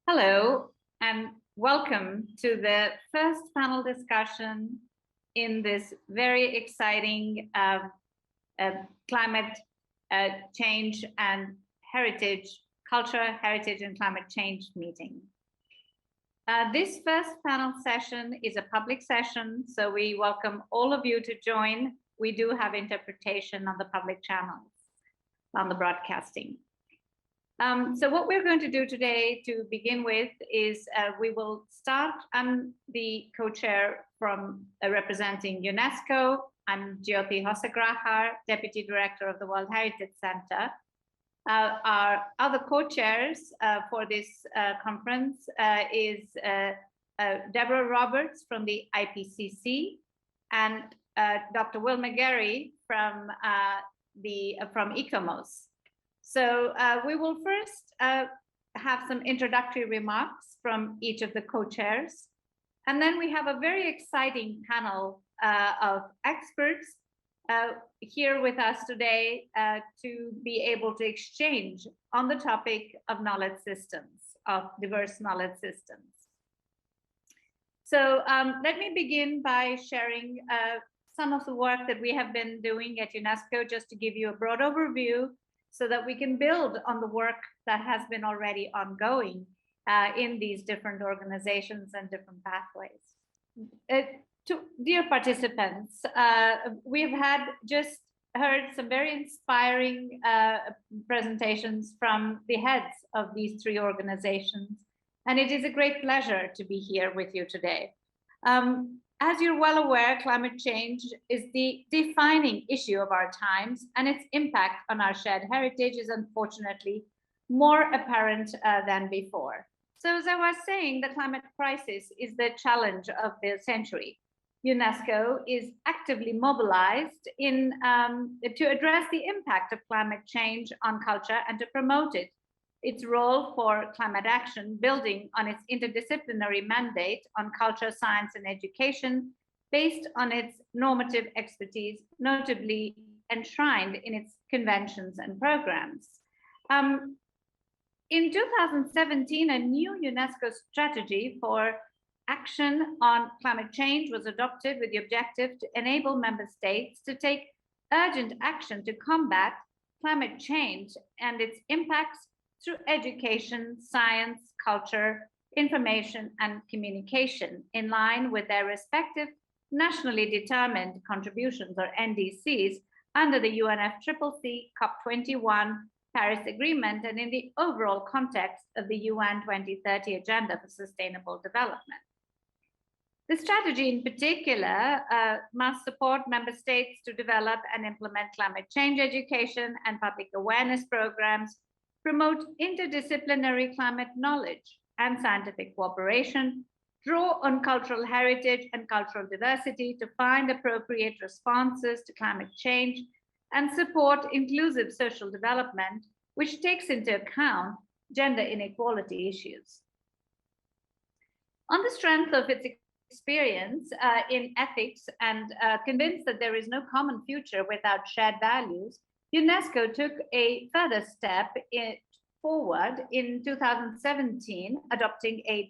Hello, and welcome to the first panel discussion in this very exciting climate change and heritage, culture, heritage, and climate change meeting. This first panel session is a public session, so we welcome all of you to join. We do have interpretation on the public channels, on the broadcasting. So what we're going to do today to begin with is we will start. I'm the co-chair from representing UNESCO. I'm Jyoti Hosagrahar, Deputy Director of the World Heritage Center. Our other co-chairs for this conference is Deborah Roberts from the IPCC and Dr. Will McGarry from ICOMOS. So we will first have some introductory remarks from each of the co-chairs. And then we have a very exciting panel of experts here with us today to be able to exchange on the topic of knowledge systems, of diverse knowledge systems. So let me begin by sharing some of the work that we have been doing at UNESCO, just to give you a broad overview, so that we can build on the work that has been already ongoing in these different organizations and different pathways. Dear participants, we've just heard some very inspiring presentations from the heads of these three organizations, and it is a great pleasure to be here with you today. As you're well aware, climate change is the defining issue of our times, and its impact on our shared heritage is unfortunately more apparent than before. So as I was saying, the climate crisis is the challenge of the century. UNESCO is actively mobilized to address the impact of climate change on culture and to promote it. Its role for climate action, building on its interdisciplinary mandate on culture, science, and education, based on its normative expertise, notably enshrined in its conventions and programs. In 2017, a new UNESCO strategy for action on climate change was adopted with the objective to enable member states to take urgent action to combat climate change and its impacts through education, science, culture, information, and communication, in line with their respective nationally determined contributions, or NDCs, under the UNFCCC COP21 Paris Agreement and in the overall context of the UN 2030 Agenda for Sustainable Development. The strategy in particular must support member states to develop and implement climate change education and public awareness programs, promote interdisciplinary climate knowledge and scientific cooperation, draw on cultural heritage and cultural diversity to find appropriate responses to climate change, and support inclusive social development, which takes into account gender inequality issues. On the strength of its experience in ethics and convinced that there is no common future without shared values, UNESCO took a further step forward in 2017, adopting a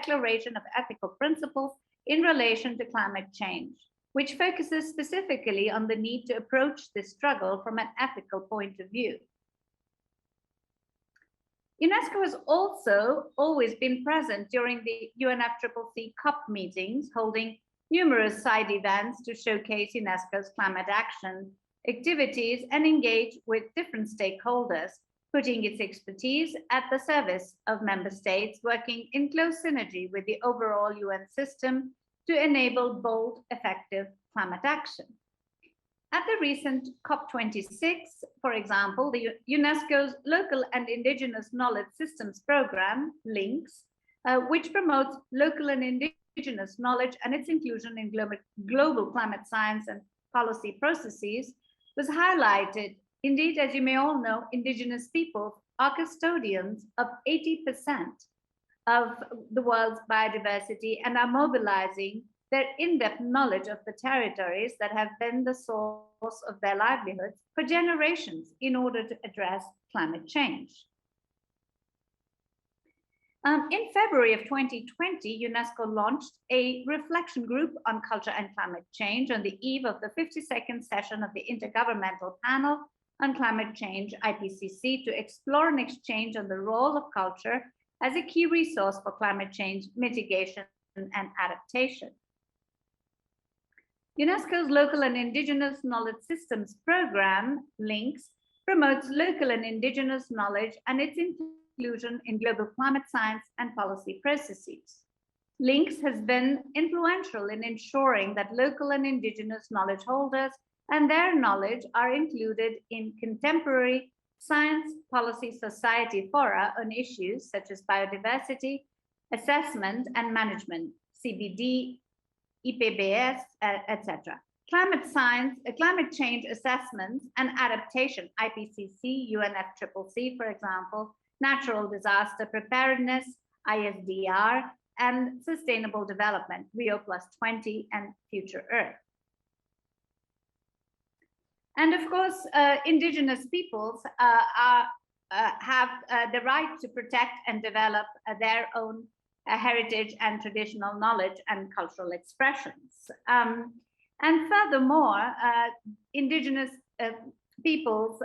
declaration of ethical principles in relation to climate change, which focuses specifically on the need to approach this struggle from an ethical point of view. UNESCO has also always been present during the UNFCCC COP meetings, holding numerous side events to showcase UNESCO's climate action activities and engage with different stakeholders, putting its expertise at the service of member states, working in close synergy with the overall UN system to enable bold, effective climate action. At the recent COP26, for example, the UNESCO's Local and Indigenous Knowledge Systems Program, LINKS, which promotes local and indigenous knowledge and its inclusion in global climate science and policy processes, was highlighted. Indeed, as you may all know, indigenous peoples are custodians of 80% of the world's biodiversity and are mobilizing their in-depth knowledge of the territories that have been the source of their livelihoods for generations in order to address climate change. In February of 2020, UNESCO launched a reflection group on culture and climate change on the eve of the 52nd session of the Intergovernmental Panel on Climate Change, IPCC, to explore and exchange on the role of culture as a key resource for climate change mitigation and adaptation. UNESCO's Local and Indigenous Knowledge Systems Program, LINKS, promotes local and indigenous knowledge and its inclusion in global climate science and policy processes. LINKS has been influential in ensuring that local and indigenous knowledge holders and their knowledge are included in contemporary science policy society fora on issues such as biodiversity, assessment and management, CBD, IPBES, etc. Climate change assessments and adaptation, IPCC, UNFCCC, for example, natural disaster preparedness, ISDR, and sustainable development, Rio +20 and Future Earth. And of course, indigenous peoples have the right to protect and develop their own heritage and traditional knowledge and cultural expressions. And furthermore, indigenous peoples,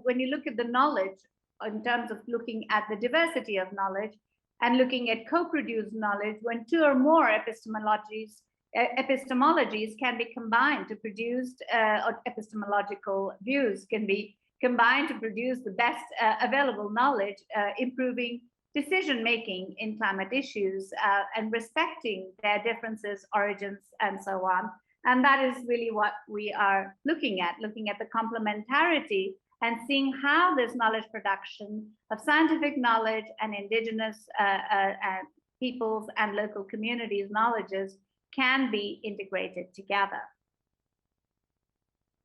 when you look at the knowledge in terms of looking at the diversity of knowledge and looking at co-produced knowledge, when two or more epistemologies can be combined to produce, or epistemological views can be combined to produce the best available knowledge, improving decision-making in climate issues and respecting their differences, origins, and so on. And that is really what we are looking at the complementarity and seeing how this knowledge production of scientific knowledge and indigenous peoples and local communities' knowledges can be integrated together.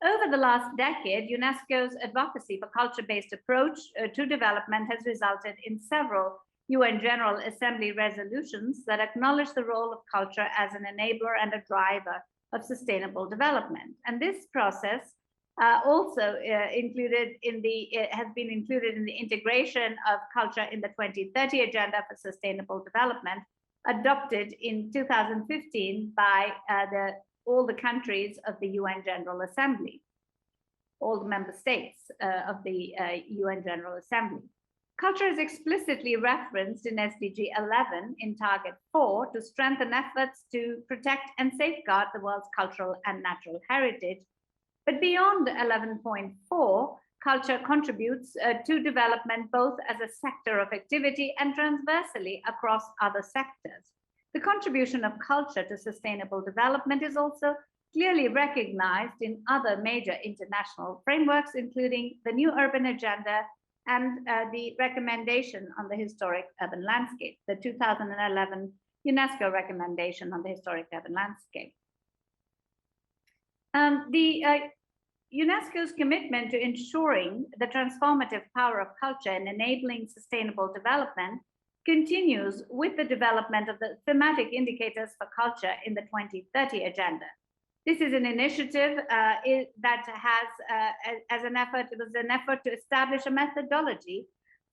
Over the last decade, UNESCO's advocacy for culture-based approach to development has resulted in several UN General Assembly resolutions that acknowledge the role of culture as an enabler and a driver of sustainable development. And this process also has been included in the integration of culture in the 2030 Agenda for Sustainable Development, adopted in 2015 by all the countries of the UN General Assembly, all the member states of the UN General Assembly. Culture is explicitly referenced in SDG 11 in Target 4 to strengthen efforts to protect and safeguard the world's cultural and natural heritage. But beyond 11.4, culture contributes to development both as a sector of activity and transversally across other sectors. The contribution of culture to sustainable development is also clearly recognized in other major international frameworks, including the New Urban Agenda and the recommendation on the historic urban landscape, the 2011 UNESCO recommendation on the historic urban landscape. UNESCO's commitment to ensuring the transformative power of culture and enabling sustainable development continues with the development of the thematic indicators for culture in the 2030 Agenda. This is an initiative that has it was an effort to establish a methodology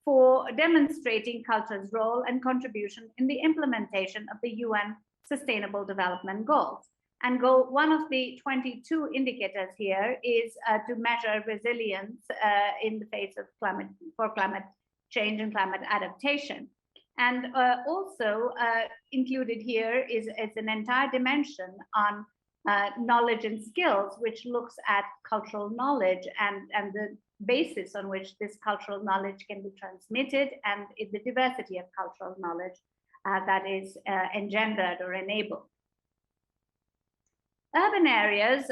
for demonstrating culture's role and contribution in the implementation of the UN Sustainable Development Goals. And one of the 22 indicators here is to measure resilience in the face of climate change and climate adaptation. And also included here is an entire dimension on knowledge and skills, which looks at cultural knowledge and the basis on which this cultural knowledge can be transmitted and the diversity of cultural knowledge that is engendered or enabled. Urban areas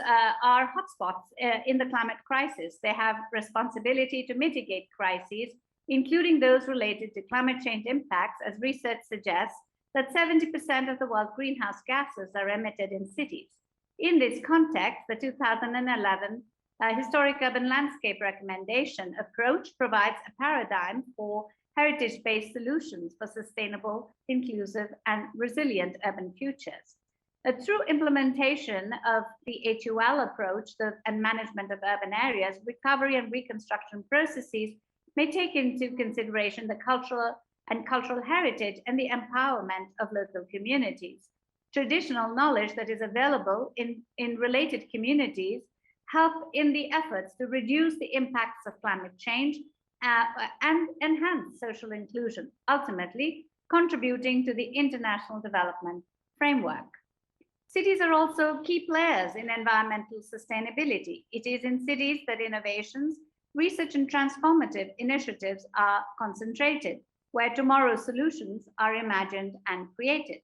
are hotspots in the climate crisis. They have responsibility to mitigate crises, including those related to climate change impacts, as research suggests that 70% of the world's greenhouse gases are emitted in cities. In this context, the 2011 Historic Urban Landscape Recommendation approach provides a paradigm for heritage-based solutions for sustainable, inclusive, and resilient urban futures. Through implementation of the HUL approach and management of urban areas, recovery and reconstruction processes may take into consideration the cultural and cultural heritage and the empowerment of local communities. Traditional knowledge that is available in related communities help in the efforts to reduce the impacts of climate change and enhance social inclusion, ultimately contributing to the international development framework. Cities are also key players in environmental sustainability. It is in cities that innovations, research, and transformative initiatives are concentrated, where tomorrow's solutions are imagined and created.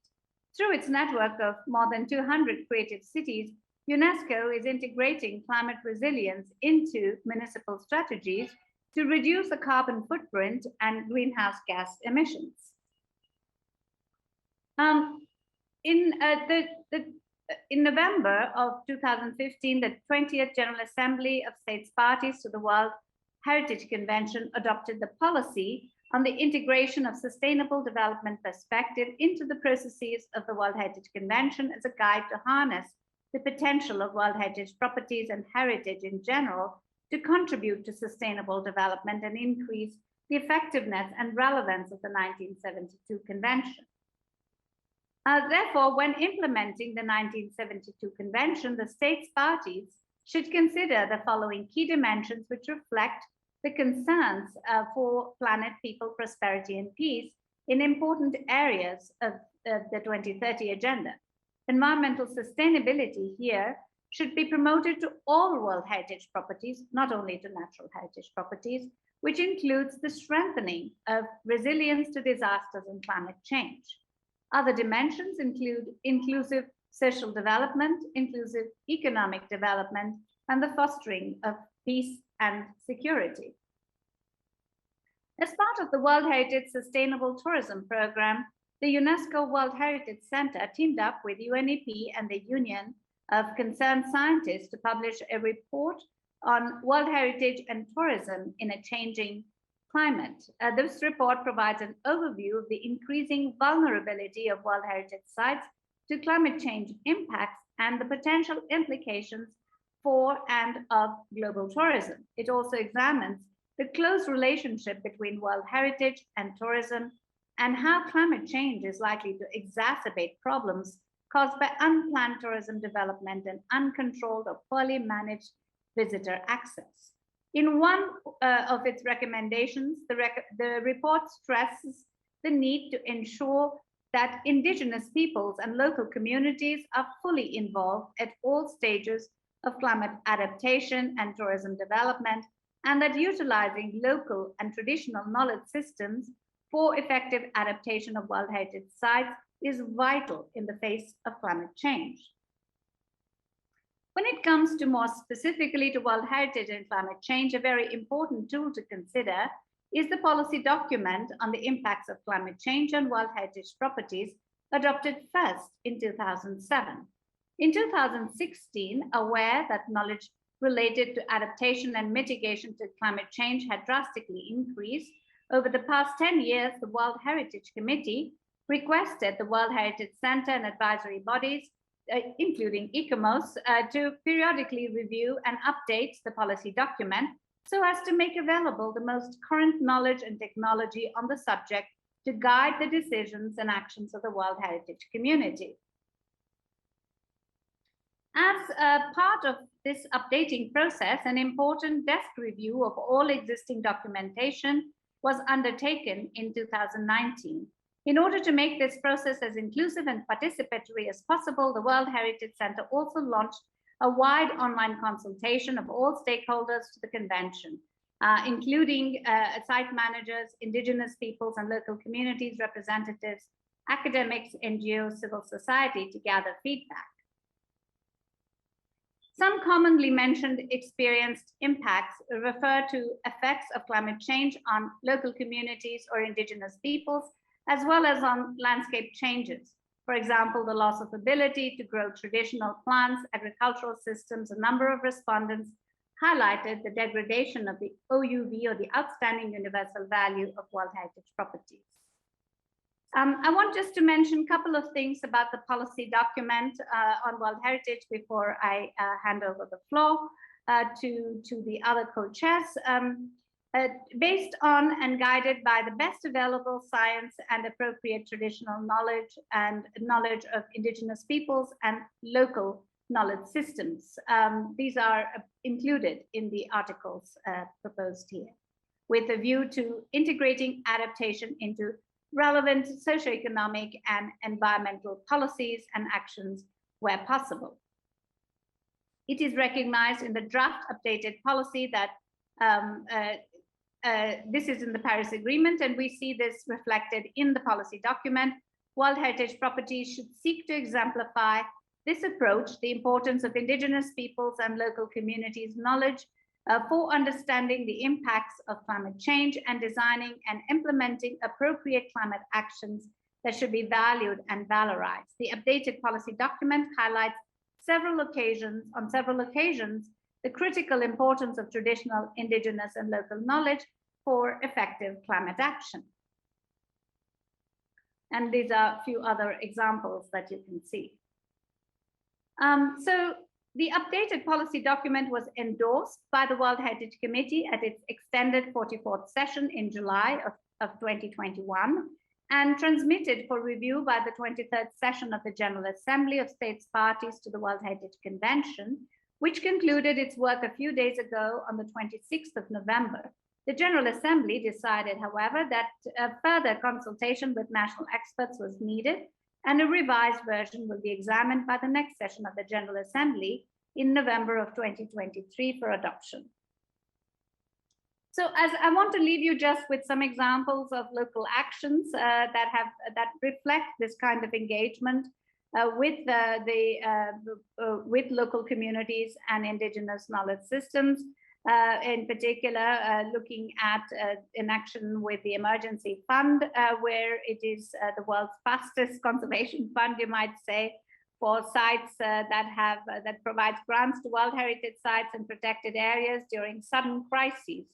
Through its network of more than 200 creative cities, UNESCO is integrating climate resilience into municipal strategies to reduce the carbon footprint and greenhouse gas emissions. In November of 2015, the 20th General Assembly of States Parties to the World Heritage Convention adopted the policy on the integration of sustainable development perspective into the processes of the World Heritage Convention as a guide to harness the potential of World Heritage properties and heritage in general to contribute to sustainable development and increase the effectiveness and relevance of the 1972 Convention. Therefore, when implementing the 1972 Convention, the states parties should consider the following key dimensions which reflect the concerns for planet, people, prosperity, and peace in important areas of the 2030 Agenda. Environmental sustainability here should be promoted to all World Heritage properties, not only to natural heritage properties, which includes the strengthening of resilience to disasters and climate change. Other dimensions include inclusive social development, inclusive economic development, and the fostering of peace and security. As part of the World Heritage Sustainable Tourism Program, the UNESCO World Heritage Center teamed up with UNEP and the Union of Concerned Scientists to publish a report on World Heritage and tourism in a changing climate. This report provides an overview of the increasing vulnerability of World Heritage sites to climate change impacts and the potential implications for and of global tourism. It also examines the close relationship between World Heritage and tourism and how climate change is likely to exacerbate problems caused by unplanned tourism development and uncontrolled or poorly managed visitor access. In one of its recommendations, the report stresses the need to ensure that Indigenous peoples and local communities are fully involved at all stages of climate adaptation and tourism development, and that utilizing local and traditional knowledge systems for effective adaptation of World Heritage sites is vital in the face of climate change. When it comes to more specifically to World Heritage and climate change, a very important tool to consider is the policy document on the impacts of climate change on World Heritage properties, adopted first in 2007. In 2016, aware that knowledge related to adaptation and mitigation to climate change had drastically increased, over the past 10 years, the World Heritage Committee requested the World Heritage Center and advisory bodies, including ICOMOS, to periodically review and update the policy document so as to make available the most current knowledge and technology on the subject to guide the decisions and actions of the World Heritage community. As a part of this updating process, an important desk review of all existing documentation was undertaken in 2019. In order to make this process as inclusive and participatory as possible, the World Heritage Center also launched a wide online consultation of all stakeholders to the convention, including site managers, Indigenous peoples and local communities representatives, academics, NGOs, civil society to gather feedback. Some commonly mentioned experienced impacts refer to effects of climate change on local communities or Indigenous peoples, as well as on landscape changes. For example, the loss of ability to grow traditional plants, agricultural systems. A number of respondents highlighted the degradation of the OUV, or the outstanding universal value of World Heritage properties. I want just to mention a couple of things about the policy document on World Heritage before I hand over the floor to the other co-chairs. based on and guided by the best available science and appropriate traditional knowledge and knowledge of indigenous peoples and local knowledge systems. These are included in the articles proposed here, with a view to integrating adaptation into relevant socioeconomic and environmental policies and actions where possible. It is recognized in the draft updated policy that this is in the Paris Agreement, and we see this reflected in the policy document. World Heritage Properties should seek to exemplify this approach, the importance of indigenous peoples and local communities' knowledge for understanding the impacts of climate change and designing and implementing appropriate climate actions that should be valued and valorized. The updated policy document highlights on several occasions, the critical importance of traditional indigenous and local knowledge for effective climate action. And these are a few other examples that you can see. So the updated policy document was endorsed by the World Heritage Committee at its extended 44th session in July of 2021 and transmitted for review by the 23rd session of the General Assembly of States Parties to the World Heritage Convention, which concluded its work a few days ago on the 26th of November. The General Assembly decided, however, that further consultation with national experts was needed, and a revised version will be examined by the next session of the General Assembly in November of 2023 for adoption. So as I want to leave you just with some examples of local actions that reflect this kind of engagement with with local communities and indigenous knowledge systems. In particular, looking at an action with the Emergency Fund, where it is the world's fastest conservation fund, you might say, for sites that provides grants to World Heritage sites and protected areas during sudden crises,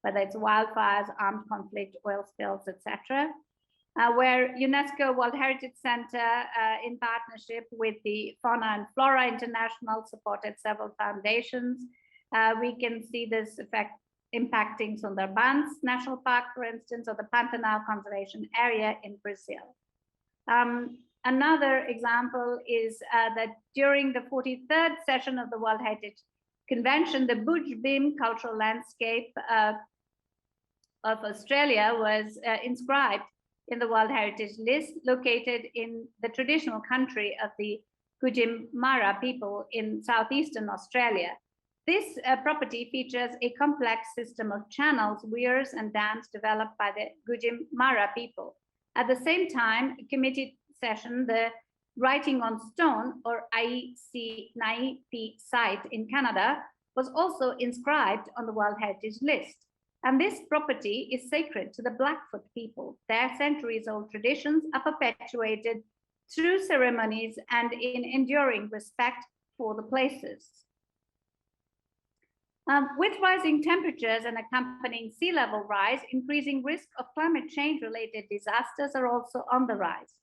whether it's wildfires, armed conflict, oil spills, etc. Where UNESCO World Heritage Center, in partnership with the Fauna and Flora International, supported several foundations. We can see this effect impacting Sundarbans National Park, for instance, or the Pantanal Conservation Area in Brazil. Another example is that during the 43rd session of the World Heritage Convention, the Bhuj Bim cultural landscape of Australia was inscribed in the World Heritage List, located in the traditional country of the Gujimara people in southeastern Australia. This property features a complex system of channels, weirs, and dams developed by the Gujimara people. At the same time, a committee session, the Writing on Stone, or ICSM site in Canada, was also inscribed on the World Heritage List. And this property is sacred to the Blackfoot people. Their centuries-old traditions are perpetuated through ceremonies and in enduring respect for the places. With rising temperatures and accompanying sea level rise, increasing risk of climate change-related disasters are also on the rise.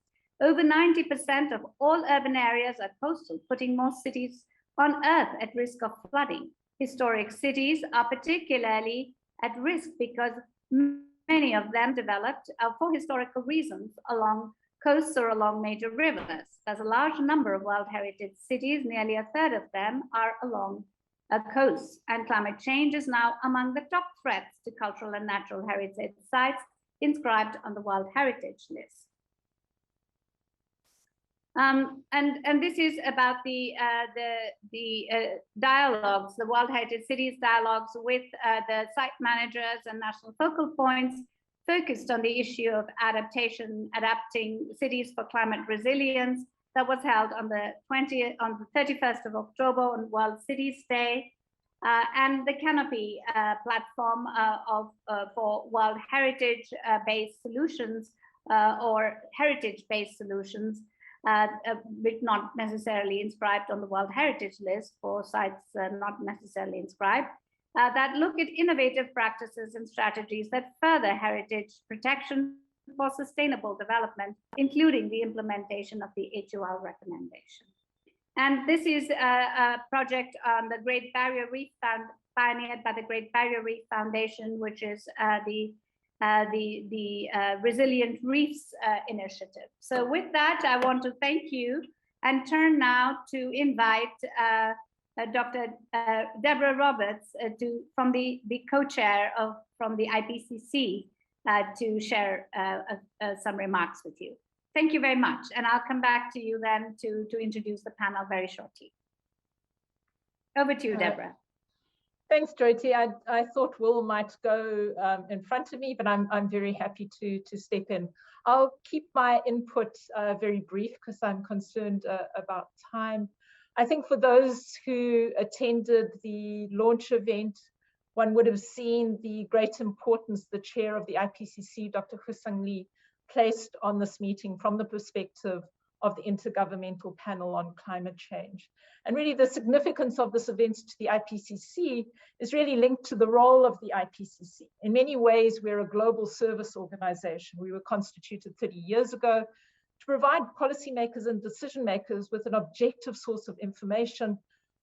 Over 90% of all urban areas are coastal, putting most cities on Earth at risk of flooding. Historic cities are particularly at risk because many of them developed for historical reasons along coasts or along major rivers. There's a large number of World Heritage cities, nearly a third of them are along coasts, and climate change is now among the top threats to cultural and natural heritage sites inscribed on the World Heritage List. And this is about the dialogues, the World Heritage Cities dialogues with the site managers and national focal points focused on the issue of adapting cities for climate resilience, that was held on the 31st of October on World Cities Day, and the Canopy platform for World Heritage-based solutions or heritage-based solutions, but not necessarily inscribed on the World Heritage List for sites not necessarily inscribed, that look at innovative practices and strategies that further heritage protection for sustainable development, including the implementation of the HUL recommendation. And this is a project on the Great Barrier Reef pioneered by the Great Barrier Reef Foundation, which is the Resilient Reefs initiative. So with that, I want to thank you and turn now to invite Dr. Deborah Roberts from the co-chair from the IPCC to share some remarks with you. Thank you very much. And I'll come back to you then to introduce the panel very shortly. Over to you, Deborah. Thanks, Jyoti. I thought Will might go in front of me, but I'm very happy to step in. I'll keep my input very brief because I'm concerned about time. I think for those who attended the launch event, one would have seen the great importance the chair of the IPCC, Dr. Husang Lee, placed on this meeting from the perspective of the Intergovernmental Panel on Climate Change. And really the significance of this event to the IPCC is really linked to the role of the IPCC. In many ways, we're a global service organization. We were constituted 30 years ago to provide policymakers and decision makers with an objective source of information,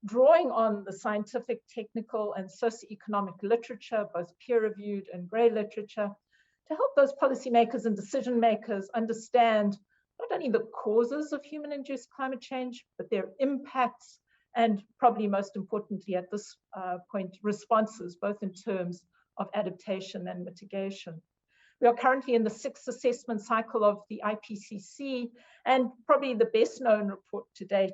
drawing on the scientific, technical, and socioeconomic literature, both peer-reviewed and grey literature, to help those policymakers and decision makers understand not only the causes of human-induced climate change, but their impacts, and probably most importantly at this point, responses, both in terms of adaptation and mitigation. We are currently in the 6th assessment cycle of the IPCC, and probably the best known report to date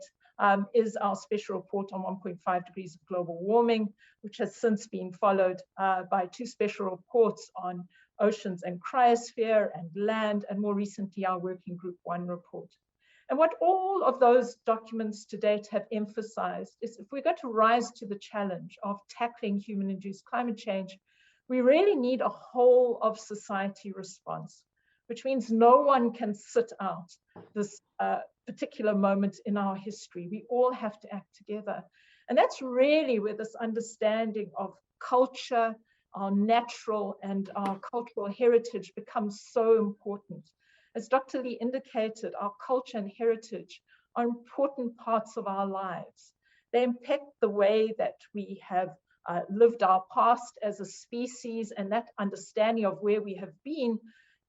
is our special report on 1.5 degrees of global warming, which has since been followed by 2 special reports on oceans and cryosphere and land, and more recently our Working Group 1 report. And what all of those documents to date have emphasized is if we're going to rise to the challenge of tackling human-induced climate change, we really need a whole of society response, which means no one can sit out this particular moment in our history. We all have to act together. And that's really where this understanding of culture, our natural and our cultural heritage becomes so important. As Dr. Lee indicated, our culture and heritage are important parts of our lives. They impact the way that we have lived our past as a species, and that understanding of where we have been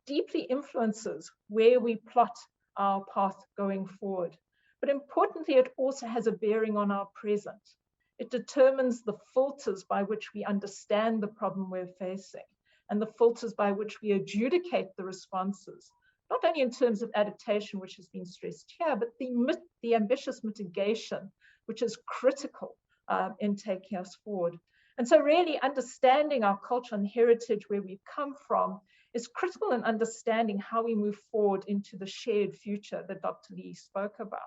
deeply influences where we plot our path going forward. But importantly, it also has a bearing on our present. It determines the filters by which we understand the problem we're facing and the filters by which we adjudicate the responses, not only in terms of adaptation, which has been stressed here, but the ambitious mitigation, which is critical in taking us forward. And so really understanding our culture and heritage, where we've come from, is critical in understanding how we move forward into the shared future that Dr. Lee spoke about.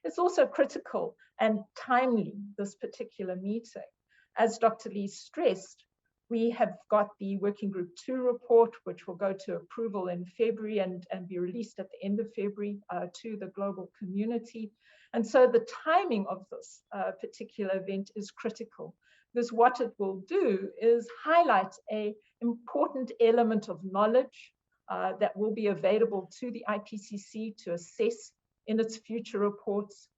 It's also critical and timely, this particular meeting. As Dr. Lee stressed, we have got the Working Group 2 report, which will go to approval in February and be released at the end of February to the global community. And so the timing of this particular event is critical, because what it will do is highlight an important element of knowledge that will be available to the IPCC to assess in its future reports.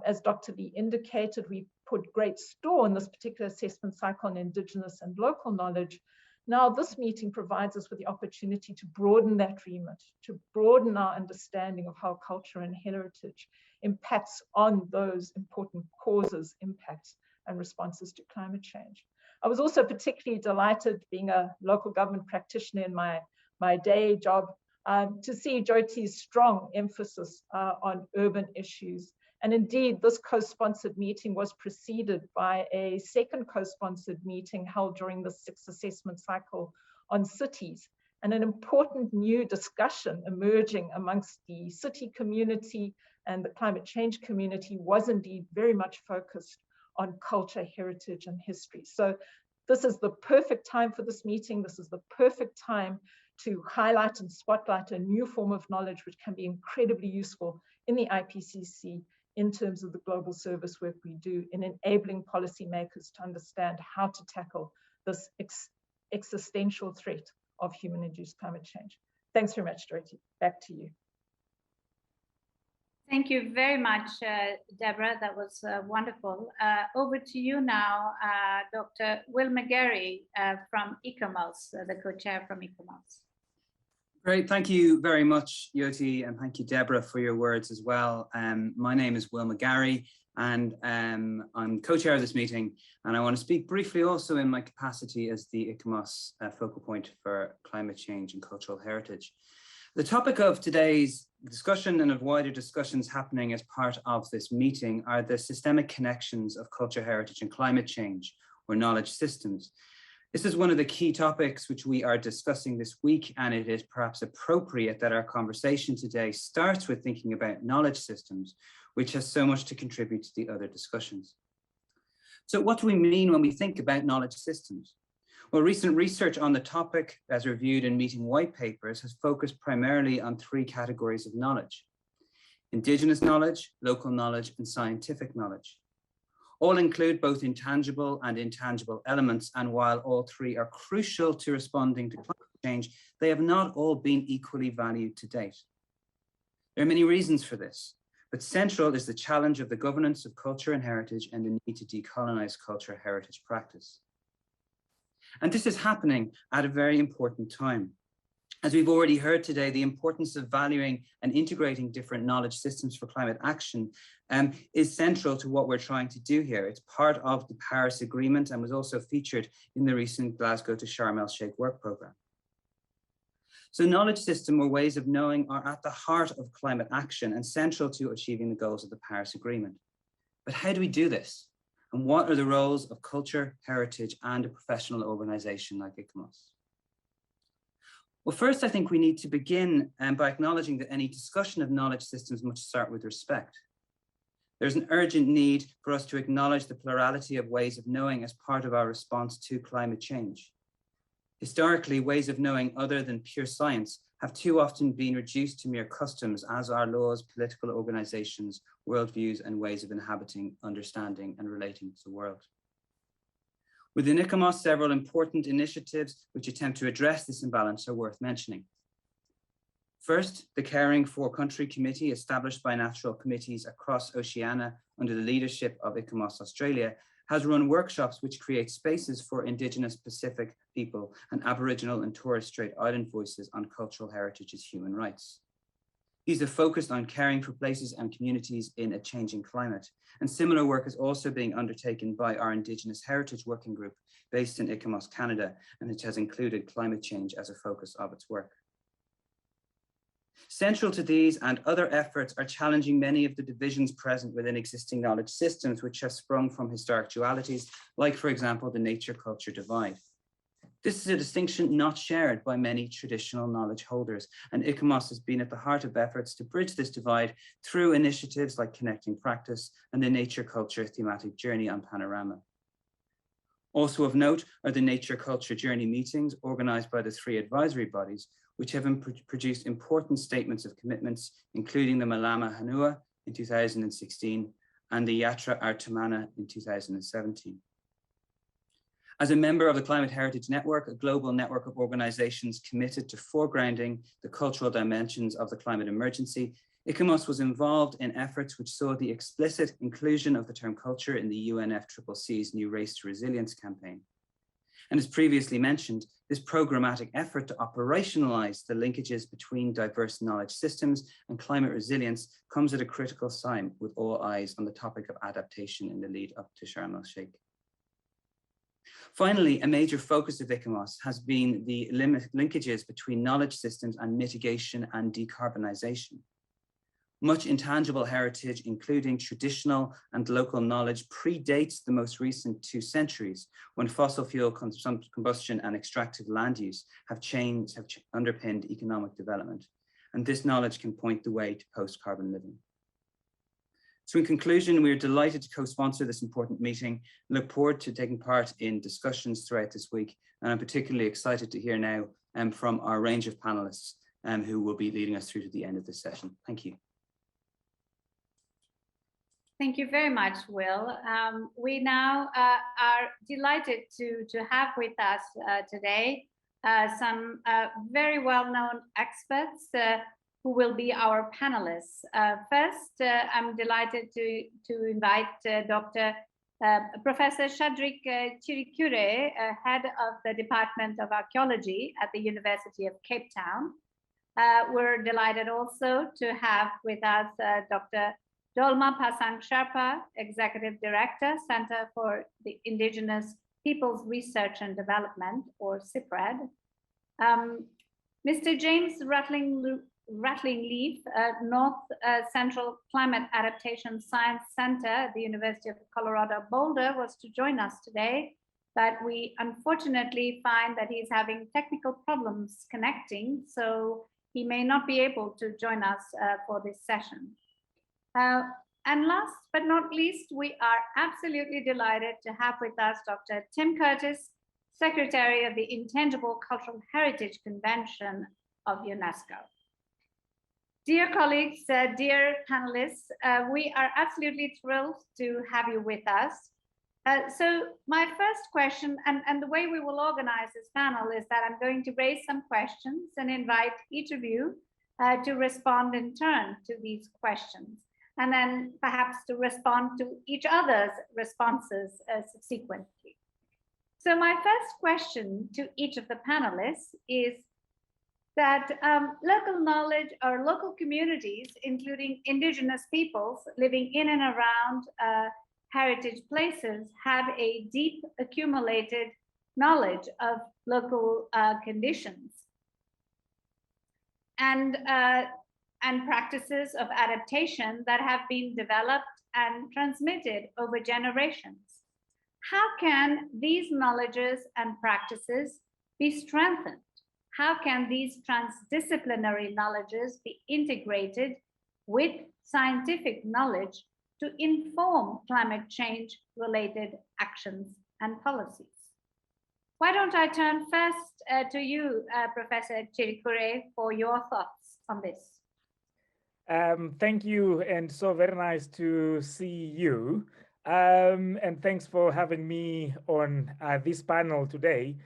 As Dr. Lee indicated, we put great store in this particular assessment cycle on Indigenous and local knowledge. Now, this meeting provides us with the opportunity to broaden that remit, to broaden our understanding of how culture and heritage impacts on those important causes, impacts, and responses to climate change. I was also particularly delighted, being a local government practitioner in my day job, to see Jyoti's strong emphasis on urban issues. And indeed, this co-sponsored meeting was preceded by a second co-sponsored meeting held during the 6th assessment cycle on cities, and an important new discussion emerging amongst the city community and the climate change community was indeed very much focused on culture, heritage, and history. So this is the perfect time for this meeting. This is the perfect time to highlight and spotlight a new form of knowledge which can be incredibly useful in the IPCC in terms of the global service work we do in enabling policymakers to understand how to tackle this existential threat of human-induced climate change. Thanks very much, Jyoti. Back to you. Thank you very much, Deborah. That was wonderful. Over to you now, Dr. Will McGarry from ICSM, the co-chair from ICSM. Great, thank you very much, Yoti, and thank you, Deborah, for your words as well. My name is Will McGarry, and I'm co-chair of this meeting, and I want to speak briefly also in my capacity as the ICSM focal point for climate change and cultural heritage. The topic of today's discussion and of wider discussions happening as part of this meeting are the systemic connections of culture, heritage and climate change, or knowledge systems. This is one of the key topics which we are discussing this week, and it is perhaps appropriate that our conversation today starts with thinking about knowledge systems, which has so much to contribute to the other discussions. So what do we mean when we think about knowledge systems? Well, recent research on the topic, as reviewed in meeting white papers, has focused primarily on three categories of knowledge: Indigenous knowledge, local knowledge, and scientific knowledge. All include both intangible and intangible elements, and while all three are crucial to responding to climate change, they have not all been equally valued to date. There are many reasons for this, but central is the challenge of the governance of culture and heritage and the need to decolonize culture heritage practice. And this is happening at a very important time. As we've already heard today, the importance of valuing and integrating different knowledge systems for climate action is central to what we're trying to do here. It's part of the Paris Agreement and was also featured in the recent Glasgow to Sharm el-Sheikh work programme. So knowledge system or ways of knowing are at the heart of climate action and central to achieving the goals of the Paris Agreement. But how do we do this? And what are the roles of culture, heritage, and a professional organization like ICSM? Well, first, I think we need to begin by acknowledging that any discussion of knowledge systems must start with respect. There's an urgent need for us to acknowledge the plurality of ways of knowing as part of our response to climate change. Historically, ways of knowing other than pure science have too often been reduced to mere customs, as are laws, political organizations, worldviews, and ways of inhabiting, understanding, and relating to the world. Within ICSM, several important initiatives which attempt to address this imbalance are worth mentioning. First, the Caring for Country Committee, established by natural committees across Oceania under the leadership of ICSM Australia, has run workshops which create spaces for Indigenous Pacific people and Aboriginal and Torres Strait Island voices on cultural heritage as human rights. These are focused on caring for places and communities in a changing climate. And similar work is also being undertaken by our Indigenous Heritage Working Group based in ICSM, Canada, and it has included climate change as a focus of its work. Central to these and other efforts are challenging many of the divisions present within existing knowledge systems, which have sprung from historic dualities, like, for example, the nature-culture divide. This is a distinction not shared by many traditional knowledge holders, and ICSM has been at the heart of efforts to bridge this divide through initiatives like Connecting Practice and the Nature-Culture Thematic Journey on Panorama. Also of note are the Nature-Culture Journey meetings organized by the three advisory bodies, which have produced important statements of commitments, including the Malama Hanua in 2016 and the Yatra Artamana in 2017. As a member of the Climate Heritage Network, a global network of organizations committed to foregrounding the cultural dimensions of the climate emergency, ICSM was involved in efforts which saw the explicit inclusion of the term culture in the UNFCCC's new Race to Resilience campaign. And as previously mentioned, this programmatic effort to operationalize the linkages between diverse knowledge systems and climate resilience comes at a critical time with all eyes on the topic of adaptation in the lead up to Sharm el-Sheikh. Finally, a major focus of ICSM has been the linkages between knowledge systems and mitigation and decarbonization. Much intangible heritage, including traditional and local knowledge, predates the most recent 2 centuries, when fossil fuel combustion and extractive land use have underpinned economic development. And this knowledge can point the way to post-carbon living. So in conclusion, we are delighted to co-sponsor this important meeting and look forward to taking part in discussions throughout this week. And I'm particularly excited to hear now from our range of panelists who will be leading us through to the end of this session. Thank you. Thank you very much, Will. We now are delighted to have with us today some very well-known experts who will be our panelists. First, I'm delighted to invite Dr. Professor Shadrik Chirikure, head of the Department of Archaeology at the University of Cape Town. We're delighted also to have with us Dr. Dolma Pasang Sharpa, Executive Director, Center for the Indigenous Peoples Research and Development, or CIPRED. Mr. James Rattling-Leaf, North Central Climate Adaptation Science Center at the University of Colorado Boulder, was to join us today, but we unfortunately find that he's having technical problems connecting, so he may not be able to join us for this session. And last but not least, we are absolutely delighted to have with us Dr. Tim Curtis, Secretary of the Intangible Cultural Heritage Convention of UNESCO. Dear colleagues, dear panelists, we are absolutely thrilled to have you with us. So my first question, and the way we will organize this panel is that I'm going to raise some questions and invite each of you to respond in turn to these questions, and then perhaps to respond to each other's responses subsequently. So my first question to each of the panelists is that local knowledge or local communities, including indigenous peoples living in and around heritage places, have a deep accumulated knowledge of local conditions and practices of adaptation that have been developed and transmitted over generations. How can these knowledges and practices be strengthened? How can these transdisciplinary knowledges be integrated with scientific knowledge to inform climate change related actions and policies? Why don't I turn first to you, Professor Chirikure, for your thoughts on this? Thank you, and so very nice to see you. And thanks for having me on this panel today.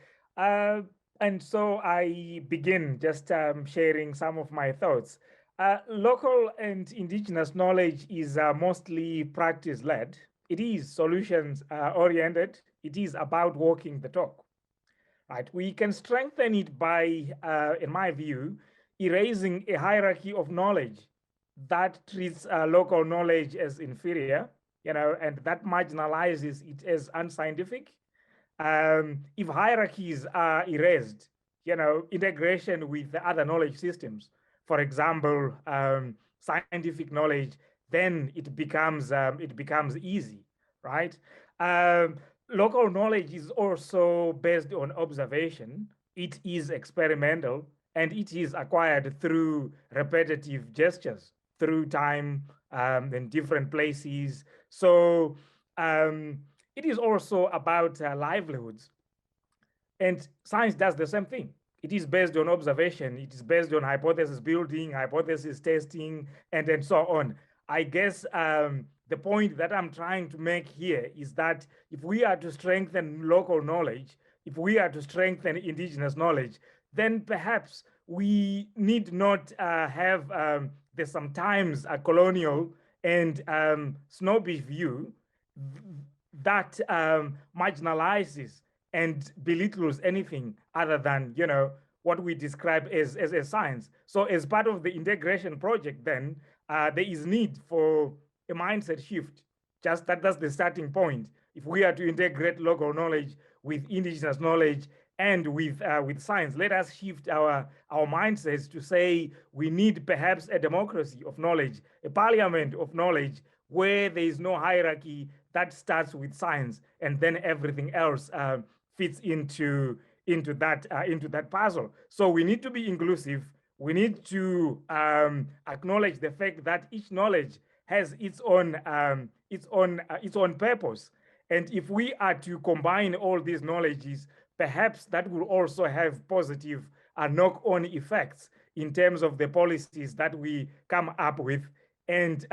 And so I begin just sharing some of my thoughts. Local and indigenous knowledge is mostly practice-led. It is solutions-oriented. It is about walking the talk. Right? We can strengthen it by, in my view, erasing a hierarchy of knowledge that treats local knowledge as inferior, and that marginalizes it as unscientific. If hierarchies are erased, integration with the other knowledge systems, for example, scientific knowledge, then it becomes easy, right? Local knowledge is also based on observation. It is experimental, and it is acquired through repetitive gestures, through time in different places. So it is also about livelihoods. And science does the same thing. It is based on observation. It is based on hypothesis building, hypothesis testing, and so on. I guess the point that I'm trying to make here is that if we are to strengthen local knowledge, if we are to strengthen indigenous knowledge, then perhaps we need not have the sometimes a colonial and snobbish view that marginalizes and belittles anything other than what we describe as a science. So as part of the integration project, then there is need for a mindset shift. Just that's the starting point. If we are to integrate local knowledge with indigenous knowledge and with science, let us shift our mindsets to say we need perhaps a democracy of knowledge, a parliament of knowledge, where there is no hierarchy that starts with science, and then everything else fits into that puzzle. So we need to be inclusive. We need to acknowledge the fact that each knowledge has its own purpose. And if we are to combine all these knowledges, perhaps that will also have positive knock-on effects in terms of the policies that we come up with. And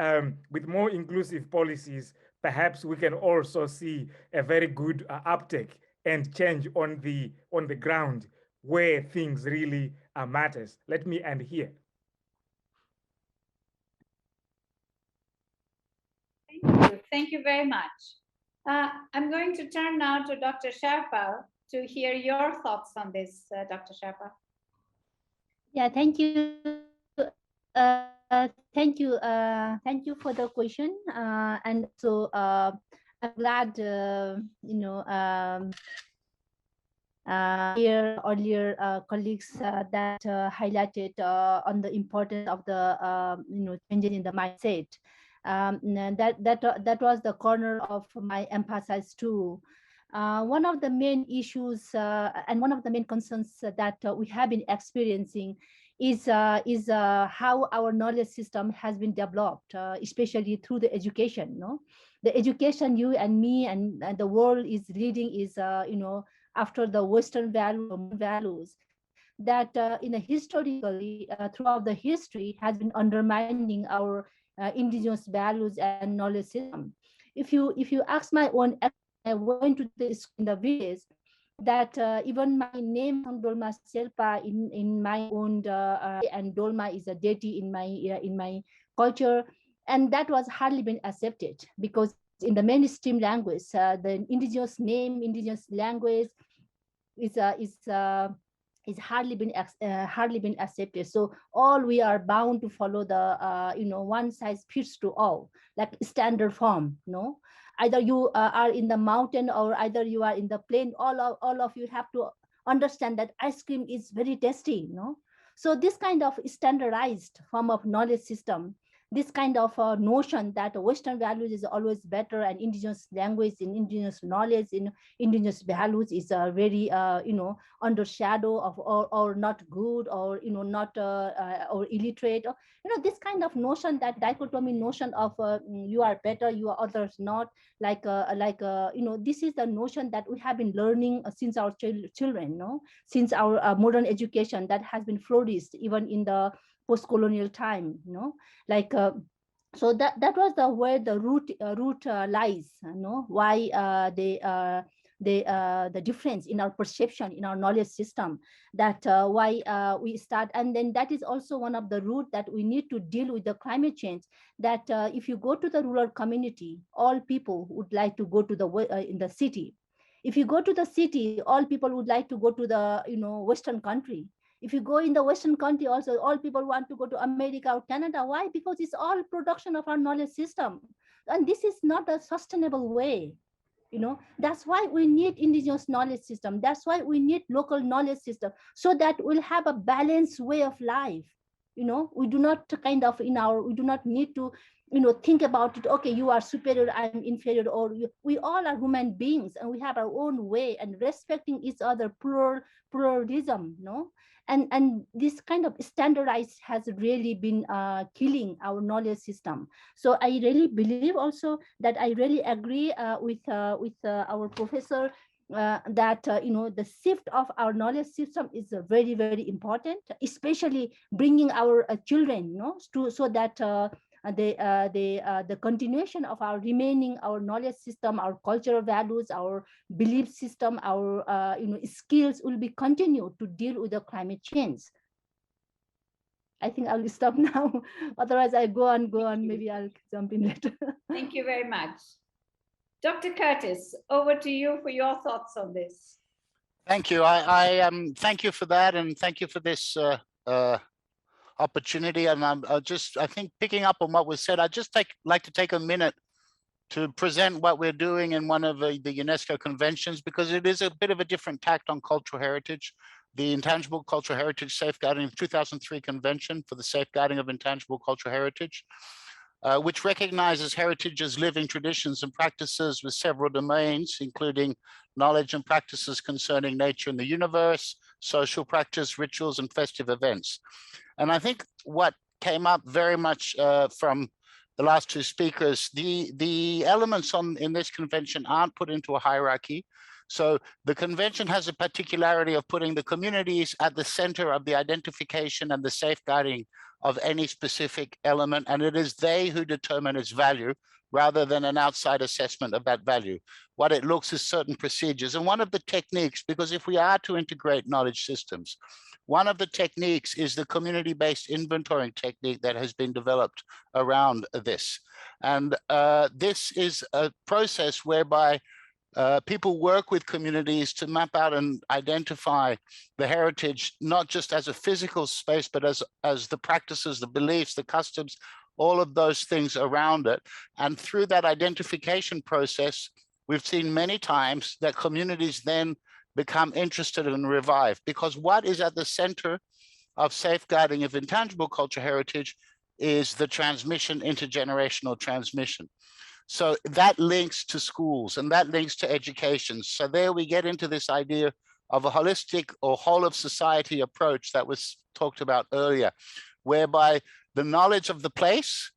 with more inclusive policies, perhaps we can also see a very good uptake and change on the ground where things really matters. Let me end here. Thank you very much. I'm going to turn now to Dr. Sherpa to hear your thoughts on this, Dr. Sherpa. Yeah, thank you. Thank you for the question. And so I'm glad, here earlier colleagues that highlighted on the importance of the changing in the mindset. That was the corner of my emphasis too. One of the main issues and one of the main concerns that we have been experiencing is how our knowledge system has been developed, especially through the education. The education you and me and the world is leading is after the Western values that historically throughout the history has been undermining our indigenous values and knowledge system. If you ask my own, I went to this in the village that even my name Dolma Selpa in my own and Dolma is a deity in my culture, and that was hardly been accepted because in the mainstream language, the indigenous name, indigenous language is hardly been accepted. So all we are bound to follow the one size fits to all, like standard form. Either you are in the mountain or either you are in the plain. All of you have to understand that ice cream is very tasty. So this kind of standardized form of knowledge system, this kind of notion that Western values is always better and indigenous language and indigenous knowledge in indigenous values is very under shadow of or not good or not or illiterate. This kind of notion, that dichotomy notion of you are better, you are others not, this is the notion that we have been learning since our children, since our modern education that has been flourished even in the post-colonial time, so that was where the root lies, why the difference in our perception, in our knowledge system, that why we start, and then that is also one of the root that we need to deal with the climate change. That if you go to the rural community, all people would like to go to the in the city. If you go to the city, all people would like to go to the Western country. If you go in the Western country also, all people want to go to America or Canada. Why? Because it's all production of our knowledge system. And this is not a sustainable way. That's why we need indigenous knowledge system. That's why we need local knowledge system, so that we'll have a balanced way of life. We do not we do not need to think about it, okay, you are superior, I'm inferior, or we all are human beings and we have our own way, and respecting each other, pluralism, and this kind of standardized has really been killing our knowledge system. So I really believe also that I really agree with our professor that the shift of our knowledge system is very, very important, especially bringing our children, so that the continuation of our knowledge system, our cultural values, our belief system, our skills will be continued to deal with the climate change. I think I'll stop now. Otherwise, I go on. Maybe I'll jump in later. Thank you very much. Dr. Curtis, over to you for your thoughts on this. Thank you. I thank you for that, and thank you for this opportunity. And I think picking up on what was said, I'd just like to take a minute to present what we're doing in one of the UNESCO conventions, because it is a bit of a different tact on cultural heritage. The Intangible Cultural Heritage Safeguarding, the 2003 Convention for the Safeguarding of Intangible Cultural Heritage, which recognizes heritage as living traditions and practices with several domains, including knowledge and practices concerning nature and the universe, social practice, rituals, and festive events. And I think what came up very much from the last two speakers, the elements in this convention aren't put into a hierarchy. So the convention has a particularity of putting the communities at the center of the identification and the safeguarding of any specific element, and it is they who determine its value rather than an outside assessment of that value. What it looks is certain procedures. And one of the techniques, because if we are to integrate knowledge systems, one of the techniques is the community-based inventorying technique that has been developed around this. And this is a process whereby people work with communities to map out and identify the heritage, not just as a physical space, but as the practices, the beliefs, the customs, all of those things around it. And through that identification process, we've seen many times that communities then become interested and revive, because what is at the center of safeguarding of intangible cultural heritage is the transmission, intergenerational transmission. So that links to schools and that links to education. So there we get into this idea of a holistic or whole of society approach that was talked about earlier, whereby the knowledge of the place